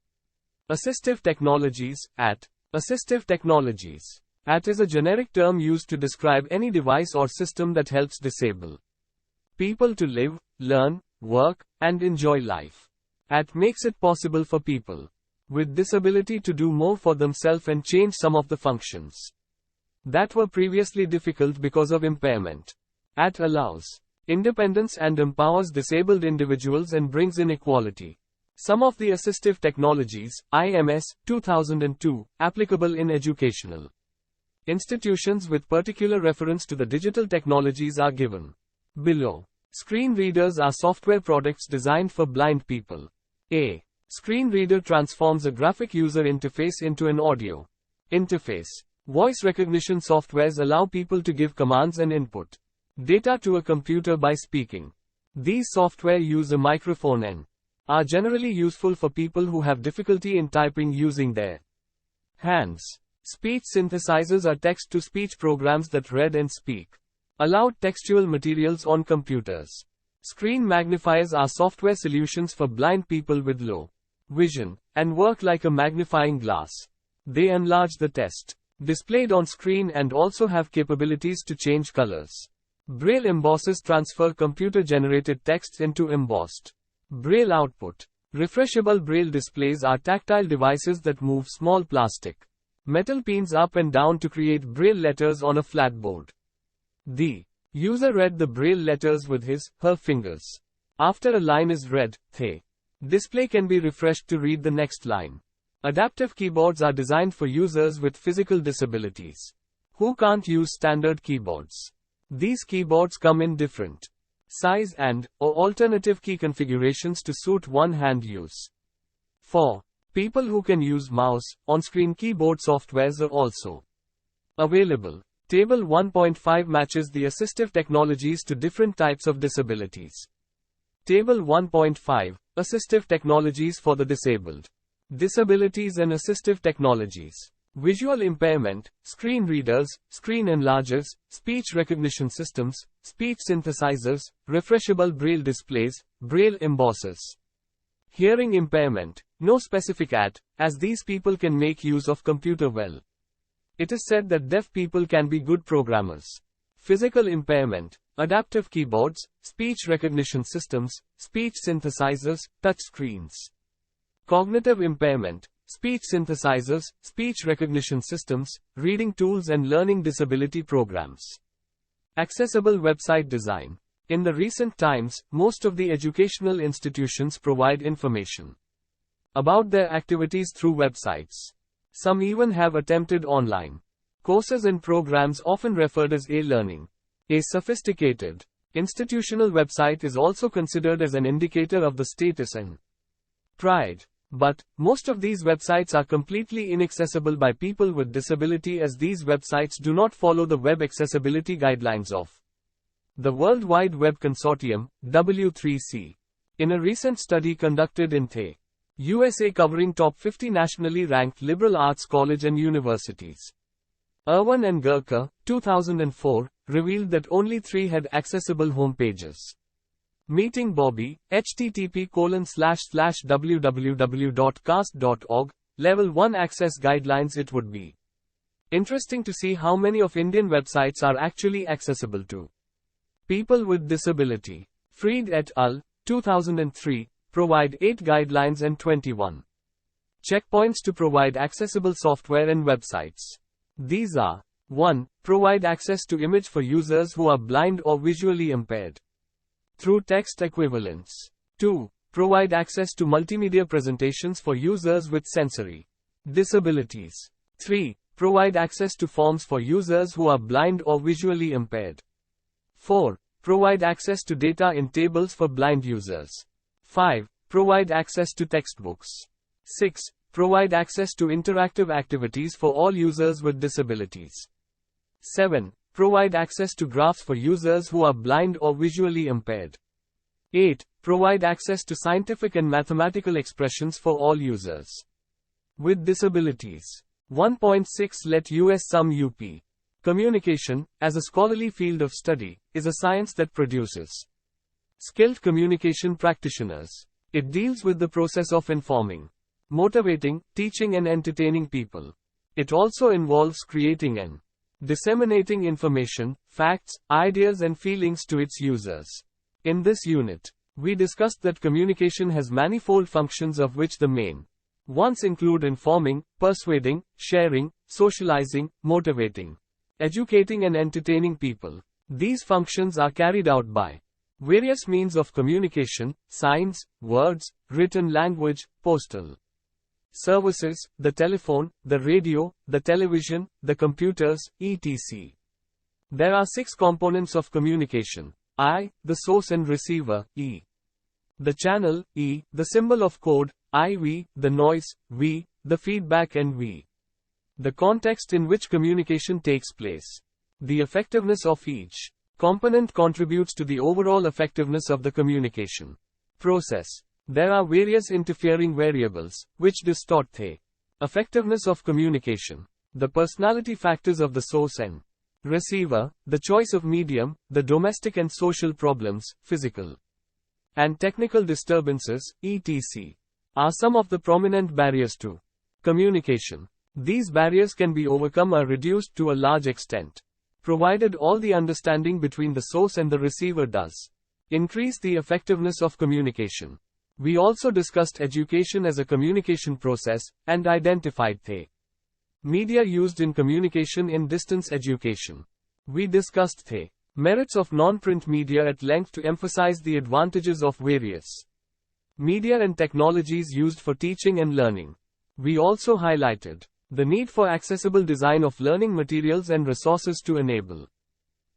assistive technologies. Assistive technologies. AT is a generic term used to describe any device or system that helps disabled people to live, learn, work, and enjoy life. AT makes it possible for people with disability to do more for themselves and change some of the functions that were previously difficult because of impairment. AT allows independence and empowers disabled individuals and brings in equality. Some of the assistive technologies, IMS, 2002, applicable in educational institutions with particular reference to the digital technologies are given below. Screen readers are software products designed for blind people. A screen reader transforms a graphic user interface into an audio interface. Voice recognition softwares allow people to give commands and input data to a computer by speaking. These software use a microphone and are generally useful for people who have difficulty in typing using their hands. Speech synthesizers are text-to-speech programs that read and speak aloud textual materials on computers. Screen magnifiers are software solutions for blind people with low vision, and work like a magnifying glass. They enlarge the text displayed on screen and also have capabilities to change colors. Braille embossers transfer computer-generated text into embossed Braille output. Refreshable Braille displays are tactile devices that move small plastic metal pins up and down to create Braille letters on a flat board. The user read the Braille letters with his/her fingers. After a line is read, the display can be refreshed to read the next line. Adaptive keyboards are designed for users with physical disabilities who can't use standard keyboards. These keyboards come in different size and/or alternative key configurations to suit one-hand use. For people who can use mouse, on-screen keyboard softwares are also available. Table 1.5 matches the assistive technologies to different types of disabilities. Table 1.5, Assistive technologies for the disabled. Disabilities and assistive technologies. Visual impairment, screen readers, screen enlargers, speech recognition systems, speech synthesizers, refreshable Braille displays, Braille embossers. Hearing impairment, no specific AT, as these people can make use of computer well. It is said that deaf people can be good programmers. Physical impairment, adaptive keyboards, speech recognition systems, speech synthesizers, touch screens. Cognitive impairment, speech synthesizers, speech recognition systems, reading tools and learning disability programs. Accessible website design. In the recent times, most of the educational institutions provide information about their activities through websites. Some even have attempted online courses and programs often referred as e-learning. A sophisticated institutional website is also considered as an indicator of the status and pride But, most of these websites are completely inaccessible by people with disability, as these websites do not follow the Web Accessibility Guidelines of the World Wide Web Consortium, W3C. In a recent study conducted in the USA covering top 50 nationally ranked liberal arts college and universities, Irwin and Gurka, 2004, revealed that only 3 had accessible homepages. Meeting Bobby, http://www.cast.org, Level 1 Access Guidelines. It would be interesting to see how many of Indian websites are actually accessible to people with disability. Freed et al., 2003, provide 8 guidelines and 21 checkpoints to provide accessible software and websites. These are: 1. Provide access to image for users who are blind or visually impaired through text equivalence. 2. Provide access to multimedia presentations for users with sensory disabilities. 3. Provide access to forms for users who are blind or visually impaired. 4. Provide access to data in tables for blind users. 5. Provide access to textbooks. 6. Provide access to interactive activities for all users with disabilities. 7. Provide access to graphs for users who are blind or visually impaired. 8. Provide access to scientific and mathematical expressions for all users with disabilities. 1.6 Let us sum up. Communication, as a scholarly field of study, is a science that produces skilled communication practitioners. It deals with the process of informing, motivating, teaching and entertaining people. It also involves creating and disseminating information, facts, ideas and feelings to its users. In this unit, we discussed that communication has manifold functions, of which the main ones include informing, persuading, sharing, socializing, motivating, educating and entertaining people. These functions are carried out by various means of communication: signs, words, written language, postal services, the telephone, the radio, the television, the computers, etc. There are 6 components of communication: I, the source and receiver; E, the channel; E, the symbol of code; IV, the noise; V, the feedback; and V, the context in which communication takes place. The effectiveness of each component contributes to the overall effectiveness of the communication process. There are various interfering variables, which distort the effectiveness of communication. The personality factors of the source and receiver, the choice of medium, the domestic and social problems, physical and technical disturbances, etc., are some of the prominent barriers to communication. These barriers can be overcome or reduced to a large extent, provided all the understanding between the source and the receiver does increase the effectiveness of communication. We also discussed education as a communication process, and identified the media used in communication in distance education. We discussed the merits of non-print media at length to emphasize the advantages of various media and technologies used for teaching and learning. We also highlighted the need for accessible design of learning materials and resources to enable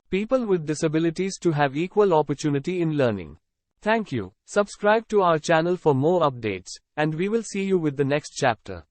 people with disabilities to have equal opportunity in learning. Thank you. Subscribe to our channel for more updates, and we will see you with the next chapter.